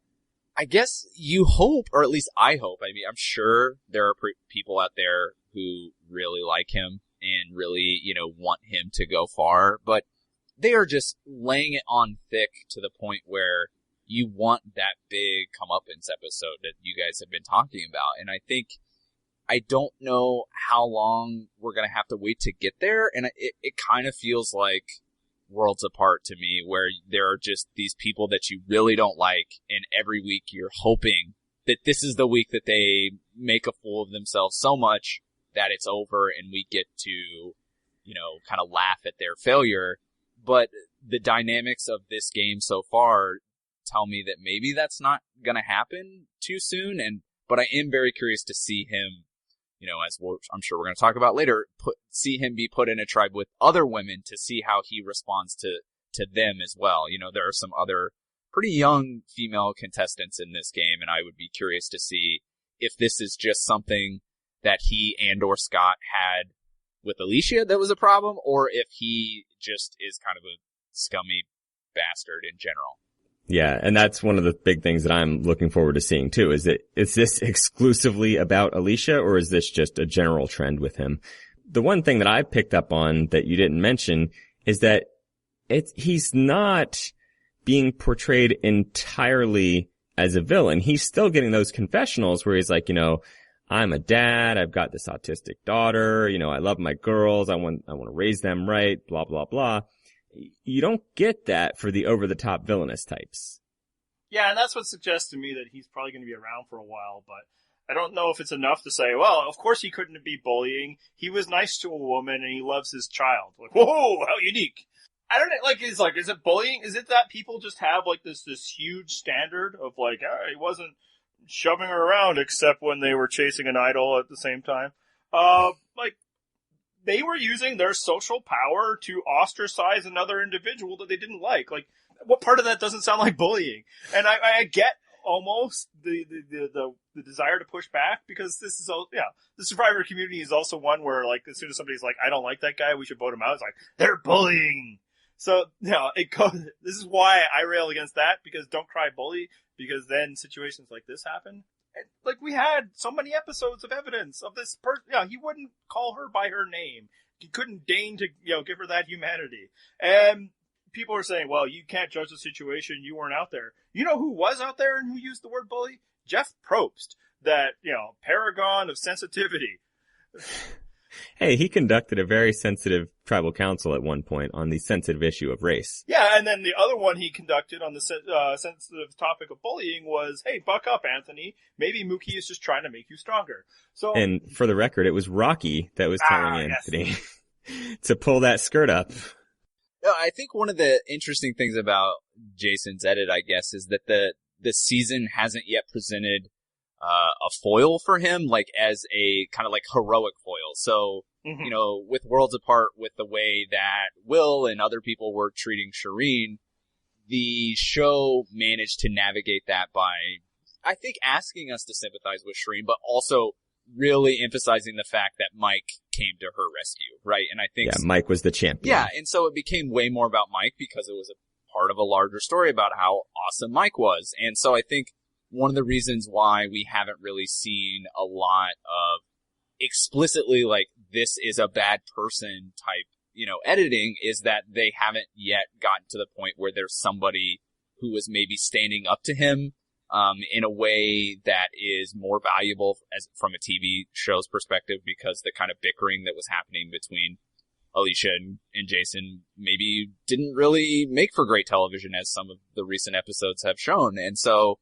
B: I guess you hope, or at least I hope. I mean, I'm sure there are people out there who really like him and really, want him to go far, but they are just laying it on thick to the point where you want that big comeuppance episode that you guys have been talking about. And I don't know how long we're going to have to wait to get there. And it kind of feels like Worlds Apart to me, where there are just these people that you really don't like, and every week you're hoping that this is the week that they make a fool of themselves so much that it's over and we get to, kind of laugh at their failure. But the dynamics of this game so far tell me that maybe that's not going to happen too soon. But I am very curious to see him, as I'm sure we're going to talk about later, see him be put in a tribe with other women to see how he responds to them as well. There are some other pretty young female contestants in this game, and I would be curious to see if this is just something that he and or Scott had with Alicia that was a problem, or if he just is kind of a scummy bastard in general.
A: Yeah, and that's one of the big things that I'm looking forward to seeing too. Is this exclusively about Alicia, or is this just a general trend with him? The one thing that I picked up on that you didn't mention is that he's not being portrayed entirely as a villain. He's still getting those confessionals where he's like, I'm a dad, I've got this autistic daughter, I love my girls, I want to raise them right, blah, blah, blah. You don't get that for the over-the-top villainous types.
C: Yeah, and that's what suggests to me that he's probably going to be around for a while, but I don't know if it's enough to say, well, of course he couldn't be bullying. He was nice to a woman and he loves his child. Like, whoa, how unique. I don't know, is it bullying? Is it that people just have like this huge standard of like, he wasn't shoving her around except when they were chasing an idol at the same time? They were using their social power to ostracize another individual that they didn't like. Like, what part of that doesn't sound like bullying? And I get almost the desire to push back, because this is the Survivor community is also one where like as soon as somebody's like, I don't like that guy, we should vote him out. It's like, they're bullying. So this is why I rail against that, because don't cry bully, because then situations like this happen. And, like, we had so many episodes of evidence of this person. He wouldn't call her by her name. He couldn't deign to, give her that humanity. And people are saying, well, you can't judge the situation. You weren't out there. You know who was out there and who used the word bully? Jeff Probst, that, paragon of sensitivity.
A: Hey, he conducted a very sensitive tribal council at one point on the sensitive issue of race.
C: Yeah, and then the other one he conducted on the sensitive topic of bullying was, hey, buck up, Anthony. Maybe Mookie is just trying to make you stronger. So,
A: and for the record, it was Rocky that was telling Anthony to pull that skirt up.
B: No, I think one of the interesting things about Jason's edit, I guess, is that the season hasn't yet presented a foil for him, like as a kind of like heroic foil. So, with Worlds Apart, with the way that Will and other people were treating Shireen, the show managed to navigate that by, I think, asking us to sympathize with Shireen, but also really emphasizing the fact that Mike came to her rescue, right? And I think
A: Mike was the champion.
B: Yeah, and so it became way more about Mike because it was a part of a larger story about how awesome Mike was. And so I think one of the reasons why we haven't really seen a lot of explicitly like this is a bad person type, editing is that they haven't yet gotten to the point where there's somebody who is maybe standing up to him in a way that is more valuable as from a TV show's perspective, because the kind of bickering that was happening between Alicia and Jason maybe didn't really make for great television, as some of the recent episodes have shown. And so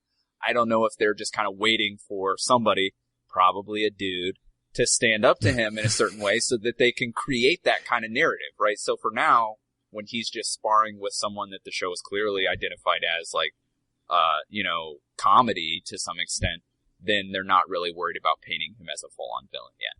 B: I don't know if they're just kind of waiting for somebody, probably a dude, to stand up to him in a certain way so that they can create that kind of narrative, right? So for now, when he's just sparring with someone that the show is clearly identified as like, comedy to some extent, then they're not really worried about painting him as a full-on villain yet.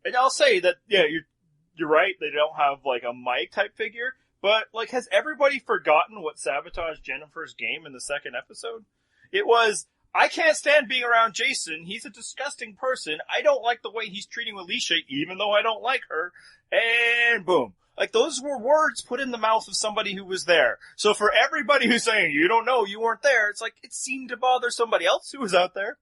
C: And I'll say that, you're right, they don't have like a Mike type figure, but like, has everybody forgotten what sabotaged Jennifer's game in the second episode? It was, I can't stand being around Jason, he's a disgusting person, I don't like the way he's treating Alicia, even though I don't like her, and boom. Like, those were words put in the mouth of somebody who was there. So for everybody who's saying, you don't know, you weren't there, it's like, it seemed to bother somebody else who was out there.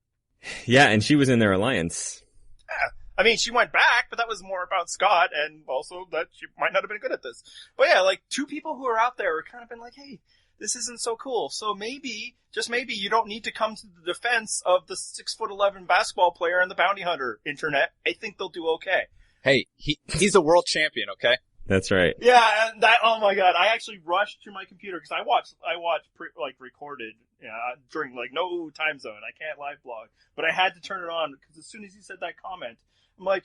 A: Yeah, and she was in their alliance.
C: Yeah. I mean, she went back, but that was more about Scott, and also that she might not have been good at this. But yeah, like, two people who are out there are kind of been like, hey, this isn't so cool. So maybe, just maybe, you don't need to come to the defense of the 6'11" basketball player and the bounty hunter, internet. I think they'll do okay.
B: Hey, he's a world champion, okay?
A: That's right.
C: Yeah, and that, oh my god, I actually rushed to my computer because I watched recorded, during like no time zone. I can't live blog, but I had to turn it on because as soon as he said that comment, I'm like,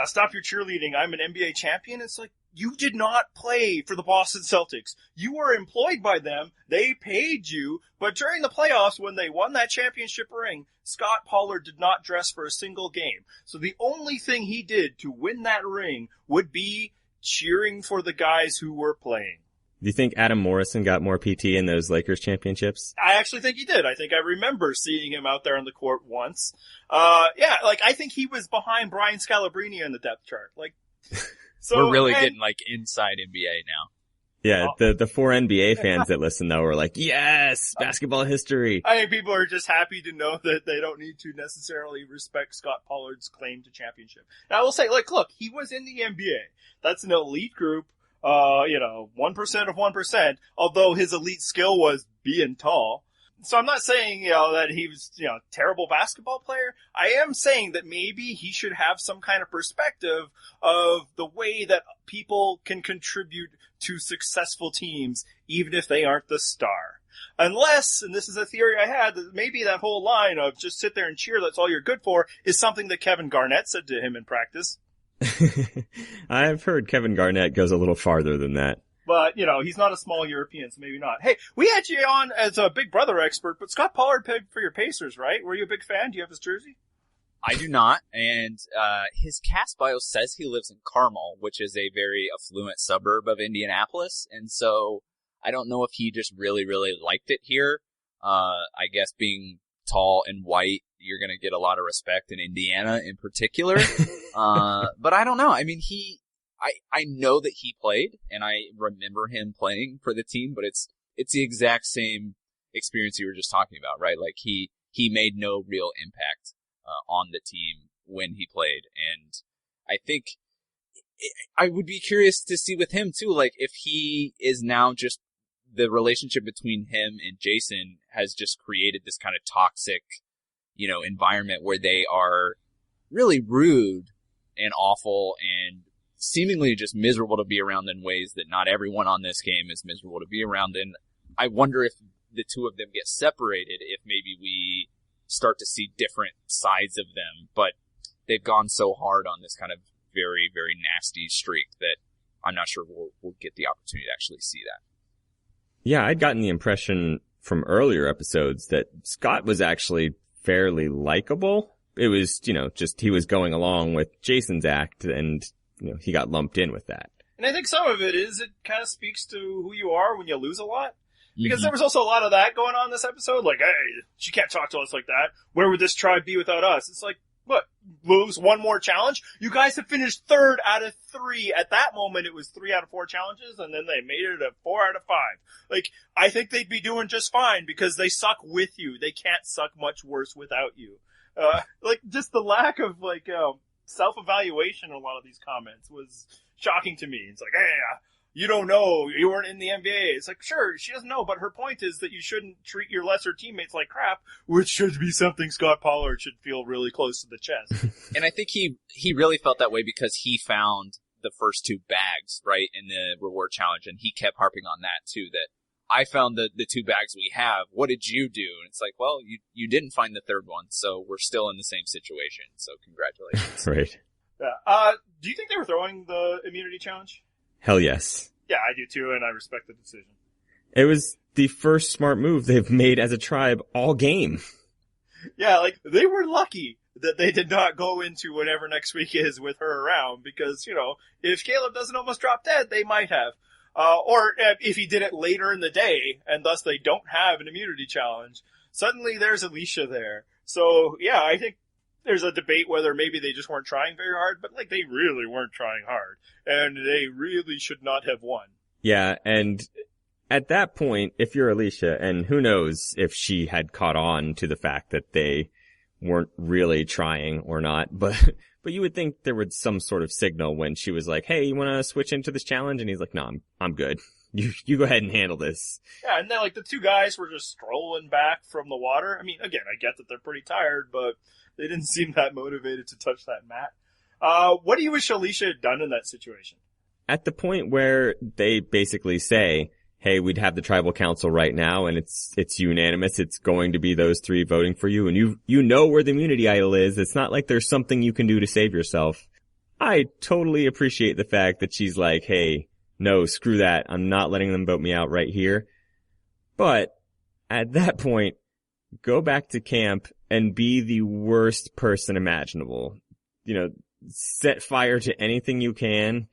C: stop your cheerleading. I'm an NBA champion. It's like, you did not play for the Boston Celtics. You were employed by them. They paid you. But during the playoffs, when they won that championship ring, Scott Pollard did not dress for a single game. So the only thing he did to win that ring would be cheering for the guys who were playing.
A: Do you think Adam Morrison got more PT in those Lakers championships?
C: I actually think he did. I think I remember seeing him out there on the court once. I think he was behind Brian Scalabrine in the depth chart. Like, so
B: we're really getting like inside NBA now.
A: Yeah, the 4 NBA fans that listen though are like, yes, basketball history.
C: I think people are just happy to know that they don't need to necessarily respect Scott Pollard's claim to championship. Now I will say, like, look, he was in the NBA. That's an elite group. 1% of 1%, although his elite skill was being tall. So I'm not saying, that he was, a terrible basketball player. I am saying that maybe he should have some kind of perspective of the way that people can contribute to successful teams, even if they aren't the star. Unless, and this is a theory I had, that maybe that whole line of just sit there and cheer, that's all you're good for, is something that Kevin Garnett said to him in practice.
A: I've heard Kevin Garnett goes a little farther than that.
C: But, he's not a small European, so maybe not. Hey, we had you on as a Big Brother expert, but Scott Pollard paid for your Pacers, right? Were you a big fan? Do you have his jersey?
B: I do not, and his cast bio says he lives in Carmel, which is a very affluent suburb of Indianapolis, and so I don't know if he just really, really liked it here. I guess being tall and white, you're going to get a lot of respect in Indiana in particular. But I don't know. I mean, I know that he played, and I remember him playing for the team, but it's the exact same experience you were just talking about, right? Like, he made no real impact on the team when he played, and I think I would be curious to see with him, too, like, if he is now just the relationship between him and Jason has just created this kind of toxic, environment where they are really rude and awful and seemingly just miserable to be around in ways that not everyone on this game is miserable to be around. And I wonder if the two of them get separated, if maybe we start to see different sides of them. But they've gone so hard on this kind of very, very nasty streak that I'm not sure we'll get the opportunity to actually see that.
A: Yeah, I'd gotten the impression from earlier episodes that Scott was actually fairly likable. It was, just he was going along with Jason's act, and he got lumped in with that.
C: And I think some of it kind of speaks to who you are when you lose a lot. Because there was also a lot of that going on this episode. Like, hey, she can't talk to us like that. Where would this tribe be without us? It's like, lose one more challenge? You guys have finished 3rd out of 3. At that moment, it was 3 out of 4 challenges, and then they made it a 4 out of 5. Like, I think they'd be doing just fine because they suck with you. They can't suck much worse without you. Like, just the lack of, like, self-evaluation in a lot of these comments was shocking to me. It's like, hey, you don't know, you weren't in the NBA. It's like, sure, she doesn't know, but her point is that you shouldn't treat your lesser teammates like crap, which should be something Scott Pollard should feel really close to the chest.
B: And I think he really felt that way because he found the first 2 bags, right, in the reward challenge, and he kept harping on that, too, that I found the 2 bags we have. What did you do? And it's like, well, you didn't find the 3rd one, so we're still in the same situation, so congratulations.
A: Right.
C: Yeah. Do you think they were throwing the immunity challenge?
A: Hell yes.
C: Yeah, I do too, and I respect the decision.
A: It was the first smart move they've made as a tribe all game.
C: Yeah, like, they were lucky that they did not go into whatever next week is with her around, because, you know, if Caleb doesn't almost drop dead, they might have. Or if he did it later in the day, and thus they don't have an immunity challenge, suddenly there's Alicia there. So, yeah, I think there's a debate whether maybe they just weren't trying very hard, but, like, they really weren't trying hard. And they really should not have won.
A: Yeah, and at that point, if you're Alicia, and who knows if she had caught on to the fact that they weren't really trying or not, but you would think there was some sort of signal when she was like, hey, you want to switch into this challenge? And he's like, no, I'm good. You go ahead and handle this.
C: Yeah, and then, like, the 2 guys were just strolling back from the water. I mean, again, I get that they're pretty tired, but they didn't seem that motivated to touch that mat. What do you wish Alicia had done in that situation?
A: At the point where they basically say, hey, we'd have the tribal council right now, and it's unanimous. It's going to be those 3 voting for you, and you know where the immunity idol is. It's not like there's something you can do to save yourself. I totally appreciate the fact that she's like, hey, no, screw that. I'm not letting them vote me out right here. But at that point, go back to camp and be the worst person imaginable. You know, set fire to anything you can.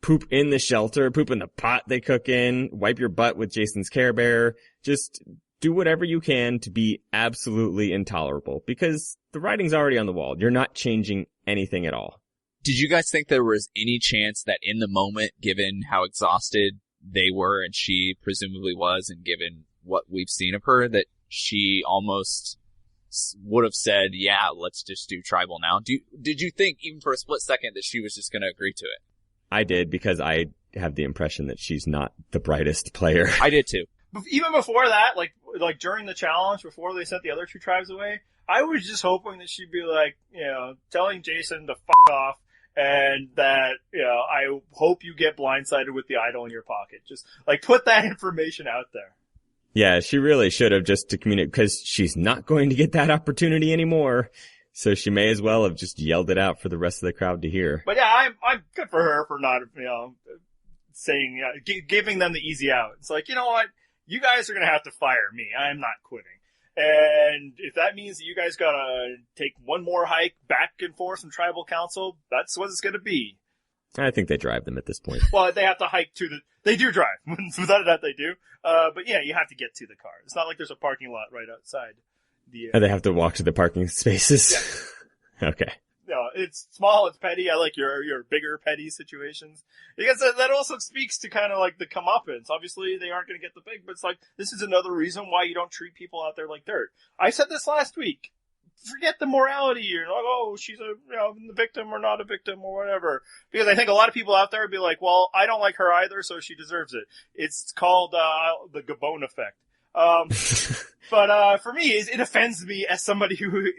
A: Poop in the shelter, poop in the pot they cook in, wipe your butt with Jason's Care Bear. Just do whatever you can to be absolutely intolerable, because the writing's already on the wall. You're not changing anything at all.
B: Did you guys think there was any chance that in the moment, given how exhausted they were and she presumably was, and given what we've seen of her, that she almost would have said, yeah, let's just do tribal now? Did you think, even for a split second, that she was just going to agree to it?
A: I did, because I have the impression that she's not the brightest player.
B: I did too.
C: Even before that, like during the challenge, before they sent the other 2 tribes away, I was just hoping that she'd be like, you know, telling Jason to fuck off, and that, you know, I hope you get blindsided with the idol in your pocket. Just, like, put that information out there.
A: Yeah, she really should have, just to communicate, because she's not going to get that opportunity anymore. So she may as well have just yelled it out for the rest of the crowd to hear.
C: But yeah, I'm good for her for not, you know, saying, giving them the easy out. It's like, you know what? You guys are going to have to fire me. I'm not quitting. And if that means that you guys got to take one more hike back and forth from tribal council, that's what it's going to be.
A: I think they drive them at this point.
C: Well, they have to hike to they do drive. Without a doubt they do. But yeah, you have to get to the car. It's not like there's a parking lot right outside.
A: And they have to walk to the parking spaces? Yeah. Okay.
C: No, it's small, it's petty. I like your bigger petty situations. Because that also speaks to kind of like the comeuppance. Obviously, they aren't going to get the big, but it's like, this is another reason why you don't treat people out there like dirt. I said this last week. Forget the morality. You're like, oh, she's the victim or not a victim or whatever. Because I think a lot of people out there would be like, well, I don't like her either, so she deserves it. It's called the Gabon effect. But for me, it offends me as somebody who,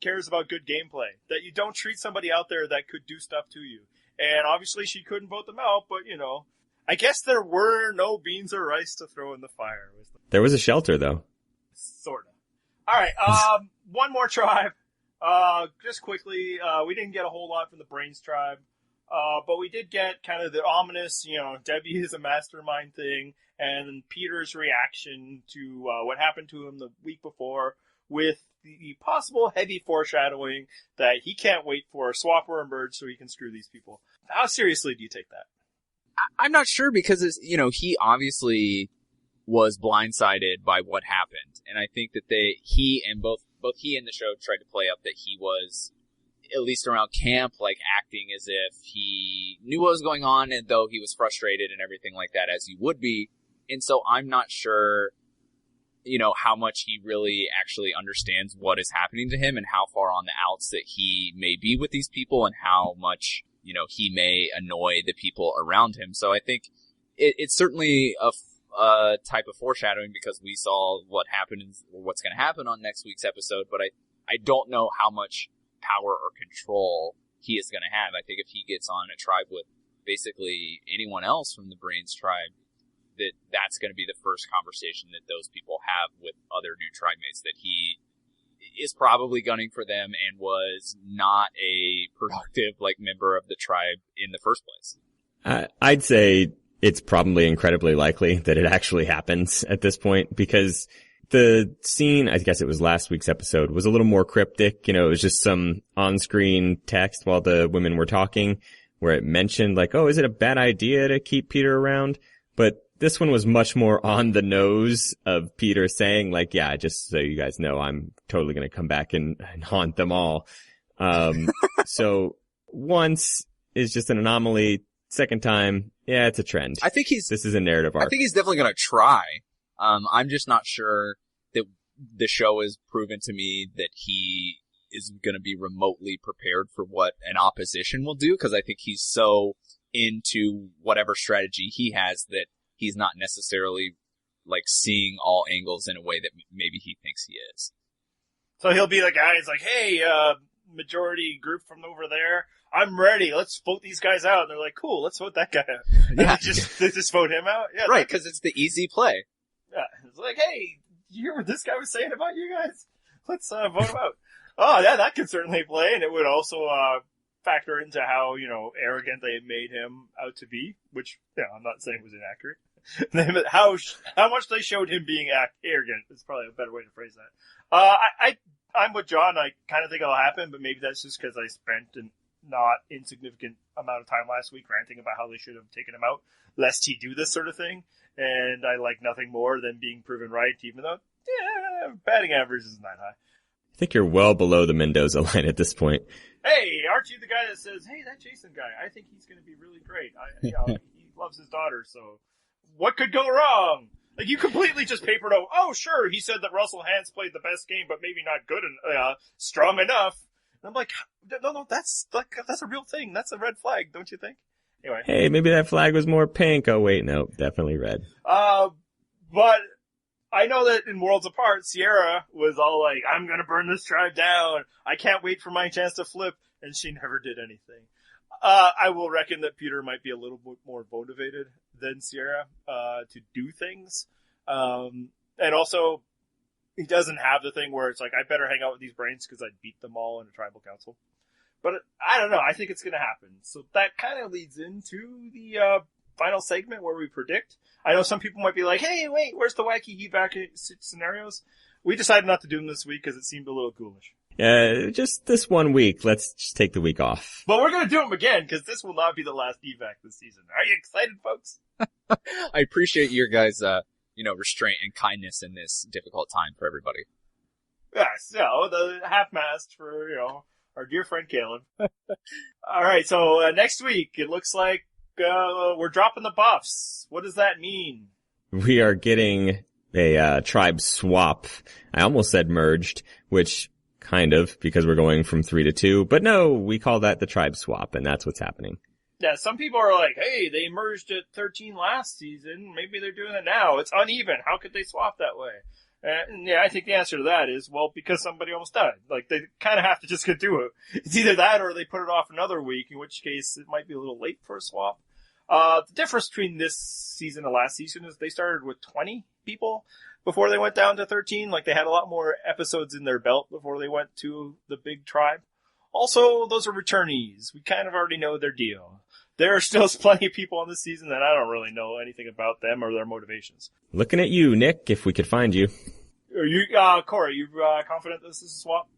C: cares about good gameplay, that you don't treat somebody out there that could do stuff to you. And obviously she couldn't vote them out, but I guess there were no beans or rice to throw in the fire.
A: There was a shelter though.
C: Sorta. Alright, one more tribe. Just quickly, we didn't get a whole lot from the Brains tribe. But we did get kind of the ominous, Debbie is a mastermind thing, and Peter's reaction to what happened to him the week before, with the possible heavy foreshadowing that he can't wait for a swapper emerge so he can screw these people. How seriously do you take that?
B: I'm not sure, because he obviously was blindsided by what happened, and I think that both he and the show tried to play up that he was at least around camp, like acting as if he knew what was going on, and though he was frustrated and everything like that, as he would be. And so I'm not sure, how much he really actually understands what is happening to him and how far on the outs that he may be with these people and how much, he may annoy the people around him. So I think it's certainly a type of foreshadowing because we saw what happened or what's going to happen on next week's episode, but I don't know how much power or control he is going to have. I think if he gets on a tribe with basically anyone else from the Brains tribe, that's going to be the first conversation that those people have with other new tribe mates, that he is probably gunning for them and was not a productive member of the tribe in the first place.
A: I'd say it's probably incredibly likely that it actually happens at this point, because the scene, I guess it was last week's episode, was a little more cryptic. It was just some on-screen text while the women were talking where it mentioned oh, is it a bad idea to keep Peter around? But this one was much more on the nose of Peter saying yeah, just so you guys know, I'm totally going to come back and haunt them all. So once is just an anomaly. Second time, yeah, it's a trend.
B: I think this
A: is a narrative arc.
B: I think he's definitely going to try. I'm just not sure that the show has proven to me that he is going to be remotely prepared for what an opposition will do, because I think he's so into whatever strategy he has that he's not necessarily seeing all angles in a way that maybe he thinks he is.
C: So he'll be the guy who's hey, majority group from over there, I'm ready. Let's vote these guys out. And they're like, cool, let's vote that guy out.
B: Yeah.
C: they just vote him out? Yeah.
B: Right, because it's the easy play.
C: Yeah. It's hey, you hear what this guy was saying about you guys? Let's vote him out. Oh, yeah, that could certainly play, and it would also factor into how, arrogant they made him out to be, which, I'm not saying was inaccurate. how much they showed him being arrogant is probably a better way to phrase that. I'm with John. I kind of think it'll happen, but maybe that's just because I spent a not insignificant amount of time last week ranting about how they should have taken him out, lest he do this sort of thing. And I like nothing more than being proven right, even though, batting average isn't that high.
A: I think you're well below the Mendoza line at this point.
C: Hey, aren't you the guy that says, hey, that Jason guy, I think he's going to be really great. He loves his daughter, so what could go wrong? You completely just papered over, oh, sure, he said that Russell Hantz played the best game, but maybe not good and strong enough. And I'm like, no, that's a real thing. That's a red flag, don't you think? Anyway.
A: Hey, maybe that flag was more pink. Oh, wait, no, definitely red.
C: But I know that in Worlds Apart, Sierra was all I'm going to burn this tribe down. I can't wait for my chance to flip. And she never did anything. I will reckon that Peter might be a little bit more motivated than Sierra to do things. And also, he doesn't have the thing where it's I better hang out with these brains because I'd beat them all in a tribal council. But I don't know. I think it's going to happen. So that kind of leads into the final segment where we predict. I know some people might be like, hey, wait, where's the wacky evac scenarios? We decided not to do them this week because it seemed a little ghoulish.
A: Just this 1 week. Let's just take the week off.
C: But we're going to do them again because this will not be the last evac this season. Are you excited, folks?
B: I appreciate your guys' restraint and kindness in this difficult time for everybody.
C: Yes, the half-mast for, our dear friend Caleb. All right, so next week, it looks like we're dropping the buffs. What does that mean?
A: We are getting a tribe swap. I almost said merged, which kind of, because we're going from 3 to 2. But no, we call that the tribe swap, and that's what's happening.
C: Yeah, some people are like, hey, they merged at 13 last season. Maybe they're doing it now. It's uneven. How could they swap that way? And yeah, I think the answer to that is, well, because somebody almost died. They kind of have to just get do it. It's either that or they put it off another week, in which case it might be a little late for a swap. The difference between this season and last season is they started with 20 people before they went down to 13. They had a lot more episodes in their belt before they went to the big tribe. Also, those are returnees. We kind of already know their deal. There are still plenty of people on this season that I don't really know anything about them or their motivations.
A: Looking at you, Nick, if we could find you.
C: Are you, Corey, you confident this is a swap?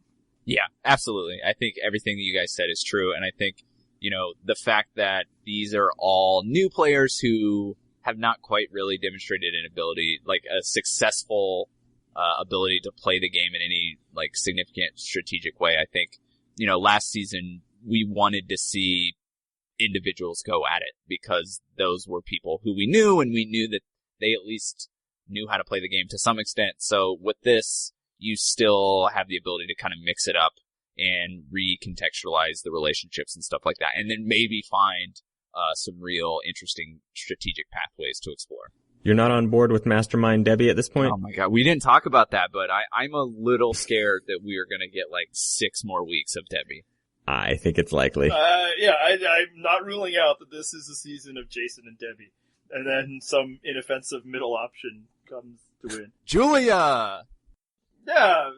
B: Yeah, absolutely. I think everything that you guys said is true, and I think, the fact that these are all new players who have not quite really demonstrated an ability, a successful ability to play the game in any, significant strategic way, I think, last season we wanted to see individuals go at it because those were people who we knew, and we knew that they at least knew how to play the game to some extent. So with this, you still have the ability to kind of mix it up and recontextualize the relationships and stuff like that, and then maybe find some real interesting strategic pathways to explore.
A: You're not on board with Mastermind Debbie at this point?
B: Oh my god, we didn't talk about that, but I'm a little scared that we are going to get like 6 more weeks of Debbie.
A: I think it's likely.
C: I'm not ruling out that this is the season of Jason and Debbie. And then some inoffensive middle option comes to win.
B: Julia!
C: Yeah,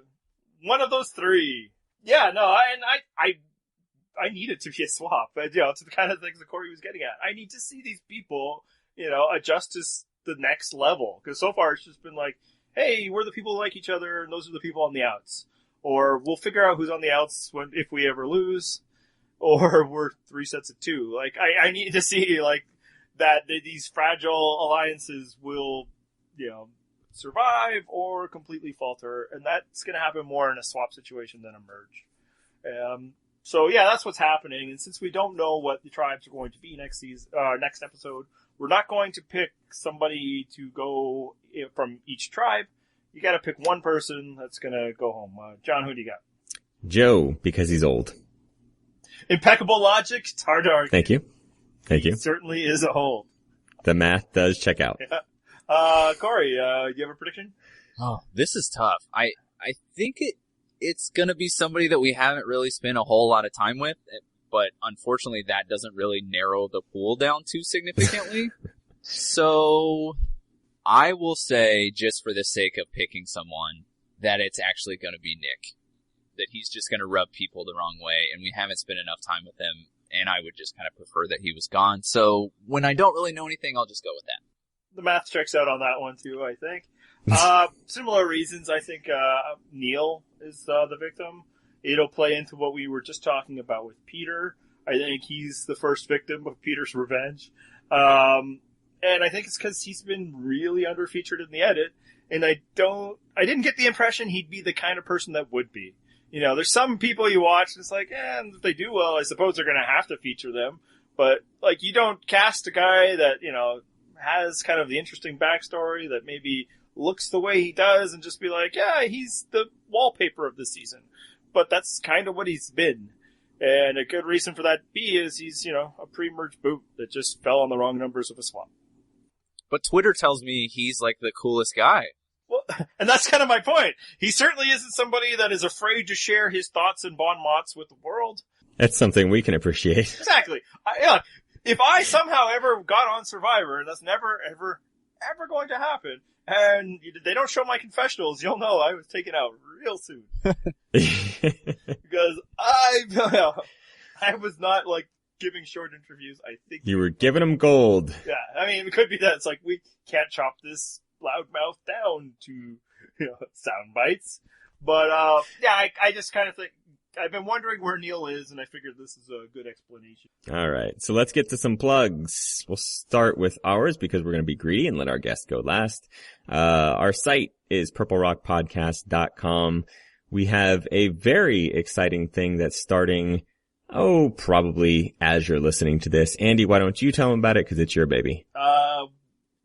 C: one of those 3. Yeah, no, I need it to be a swap. But, it's the kind of things that Corey was getting at. I need to see these people, adjust to the next level. Because so far it's just been like, hey, we're the people who like each other, and those are the people on the outs. Or we'll figure out who's on the outs if we ever lose. Or we're 3 sets of 2. Like, I need to see, like, that these fragile alliances will, survive or completely falter. And that's going to happen more in a swap situation than a merge. So yeah, that's what's happening. And since we don't know what the tribes are going to be next episode, we're not going to pick somebody to go from each tribe. You got to pick one person that's going to go home. John, who do you got?
A: Joe, because he's old.
C: Impeccable logic. It's hard to argue.
A: Thank you.
C: He certainly is a hold.
A: The math does check out.
C: Yeah. Corey, do you have a prediction?
B: Oh, this is tough. I think it's going to be somebody that we haven't really spent a whole lot of time with, but unfortunately that doesn't really narrow the pool down too significantly. So I will say, just for the sake of picking someone, that it's actually going to be Nick. That he's just going to rub people the wrong way, and we haven't spent enough time with him, and I would just kind of prefer that he was gone. So when I don't really know anything, I'll just go with that.
C: The math checks out on that one too, I think. Similar reasons. I think Neil is the victim. It'll play into what we were just talking about with Peter. I think he's the first victim of Peter's revenge. And I think it's because he's been really underfeatured in the edit. And I didn't get the impression he'd be the kind of person that would be. There's some people you watch, and it's like, if they do well, I suppose they're going to have to feature them. But, like, you don't cast a guy that, has kind of the interesting backstory that maybe looks the way he does and just be like, yeah, he's the wallpaper of the season. But that's kind of what he's been. And a good reason for that is he's, a pre-merge boot that just fell on the wrong numbers of a swap.
B: But Twitter tells me he's like the coolest guy.
C: Well, and that's kind of my point. He certainly isn't somebody that is afraid to share his thoughts and bon mots with the world.
A: That's something we can appreciate.
C: Exactly. If I somehow ever got on Survivor, and that's never, ever, ever going to happen, and they don't show my confessionals, you'll know I was taken out real soon. Because I was not, like, giving short interviews. I think
A: you were giving them gold.
C: Yeah, I mean, it could be that it's like, we can't chop this loudmouth down to, sound bites. But, I just kind of think, I've been wondering where Neil is, and I figured this is a good explanation.
A: All right, so let's get to some plugs. We'll start with ours because we're going to be greedy and let our guest go last. Our site is purplerockpodcast.com. We have a very exciting thing that's starting, probably as you're listening to this. Andy, why don't you tell them about it, because it's your baby.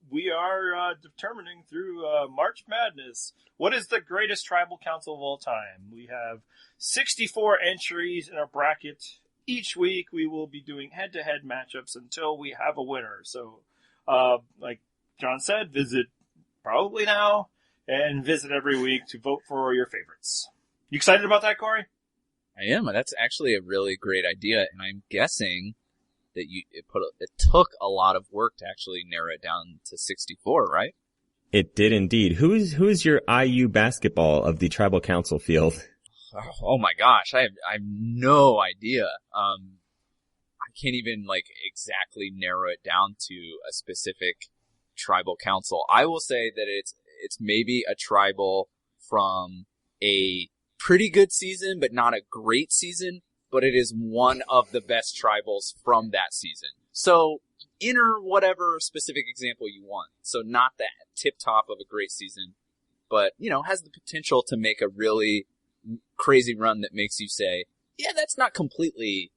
C: We are determining through March Madness what is the greatest tribal council of all time. We have 64 entries in our bracket. Each week we will be doing head-to-head matchups until we have a winner. So, like John said, visit probably now and visit every week to vote for your favorites. You excited about that, Corey?
B: I am. That's actually a really great idea, and I'm guessing that it took a lot of work to actually narrow it down to 64, right?
A: It did indeed. Who's your IU basketball of the tribal council field?
B: Oh my gosh, I have no idea. I can't even exactly narrow it down to a specific tribal council. I will say that it's maybe a tribal from a pretty good season, but not a great season. But it is one of the best tribals from that season. So enter whatever specific example you want. So not that tip top of a great season, but has the potential to make a really crazy run that makes you say, yeah, that's not completely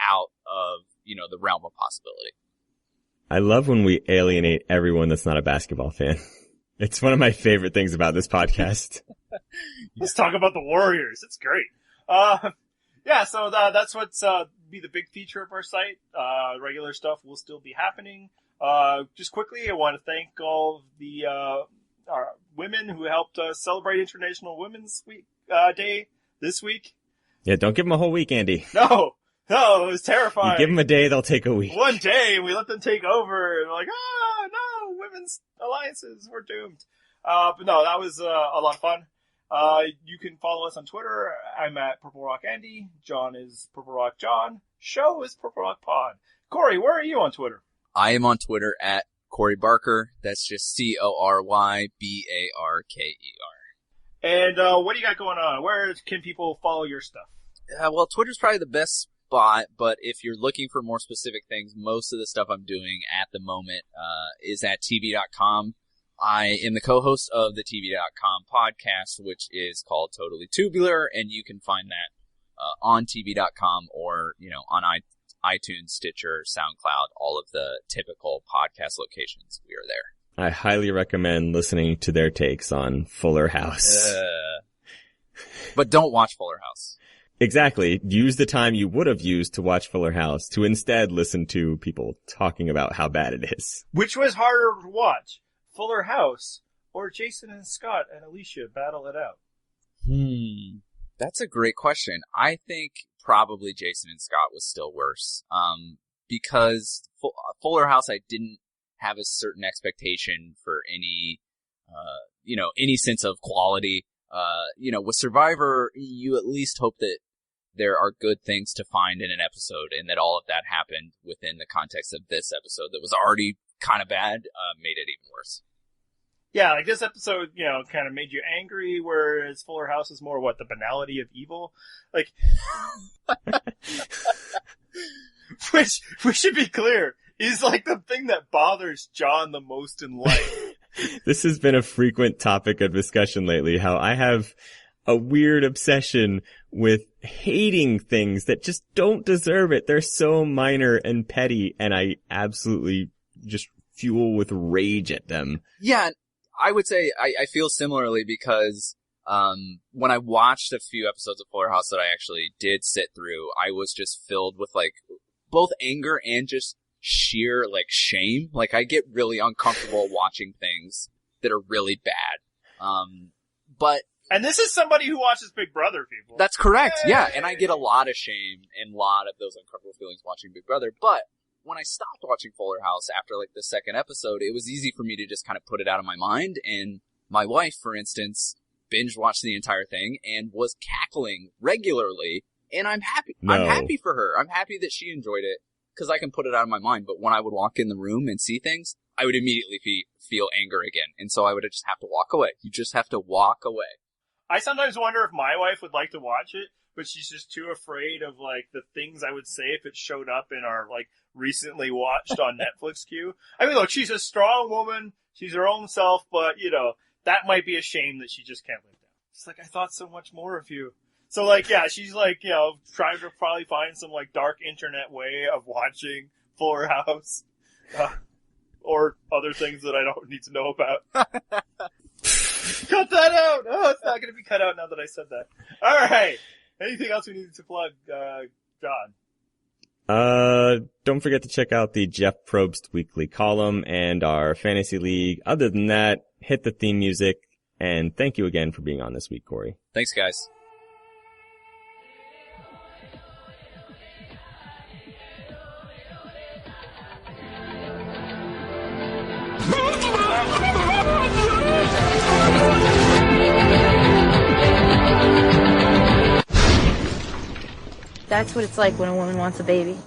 B: out of, the realm of possibility.
A: I love when we alienate everyone that's not a basketball fan. It's one of my favorite things about this podcast.
C: Let's talk about the Warriors. It's great. So that's what's be the big feature of our site. Regular stuff will still be happening. Just quickly, I want to thank all of the our women who helped celebrate International Women's Week Day this week.
A: Yeah, don't give them a whole week, Andy.
C: No, it was terrifying.
A: You give them a day, they'll take a week.
C: One day, we let them take over, and we're like, no, women's alliances, we're doomed. But no, that was a lot of fun. You can follow us on Twitter. I'm at Purple Rock Andy. John is Purple Rock John. Show is Purple Rock Pod. Corey, where are you on Twitter?
B: I am on Twitter at Corey Barker. That's just CoryBarker.
C: And what do you got going on? Where can people follow your stuff?
B: Well, Twitter's probably the best spot, but if you're looking for more specific things, most of the stuff I'm doing at the moment is at TV.com. I am the co-host of the TV.com podcast, which is called Totally Tubular, and you can find that on TV.com or, on iTunes, Stitcher, SoundCloud, all of the typical podcast locations. We are there.
A: I highly recommend listening to their takes on Fuller House.
B: But don't watch Fuller House.
A: Exactly. Use the time you would have used to watch Fuller House to instead listen to people talking about how bad it is.
C: Which was harder to watch? Fuller House or Jason and Scott and Alicia battle it out?
B: That's a great question. I think probably Jason and Scott was still worse. Because Fuller House, I didn't have a certain expectation for any sense of quality. With Survivor, you at least hope that there are good things to find in an episode, and that all of that happened within the context of this episode that was already kind of bad, made it even worse.
C: Yeah, like this episode, kind of made you angry, whereas Fuller House is more, the banality of evil? Like, which, we should be clear, is like the thing that bothers John the most in life.
A: This has been a frequent topic of discussion lately, how I have a weird obsession with hating things that just don't deserve it. They're so minor and petty, and I absolutely just fuel with rage at them.
B: Yeah, I would say I feel similarly because when I watched a few episodes of Fuller House that I actually did sit through, I was just filled with both anger and just sheer shame. I get really uncomfortable watching things that are really bad.
C: And this is somebody who watches Big Brother, people.
B: That's correct.
C: Yay!
B: Yeah, and I get a lot of shame and a lot of those uncomfortable feelings watching Big Brother, but when I stopped watching Fuller House after the second episode, it was easy for me to just kind of put it out of my mind. And my wife, for instance, binge watched the entire thing and was cackling regularly. And I'm happy.
A: No.
B: I'm happy for her. I'm happy that she enjoyed it because I can put it out of my mind. But when I would walk in the room and see things, I would immediately feel anger again. And so I would just have to walk away. You just have to walk away.
C: I sometimes wonder if my wife would like to watch it, but she's just too afraid of the things I would say if it showed up in our recently watched on Netflix queue. I mean, look, she's a strong woman. She's her own self, but that might be a shame that she just can't live down. It's I thought so much more of you. So she's trying to probably find some dark internet way of watching Fuller House, or other things that I don't need to know about. Cut that out! Oh, it's not going to be cut out now that I said that. All right. Anything else we need to plug, John?
A: Don't forget to check out the Jeff Probst weekly column and our fantasy league. Other than that, hit the theme music, and thank you again for being on this week, Corey.
B: Thanks, guys.
D: That's what it's like when a woman wants a baby.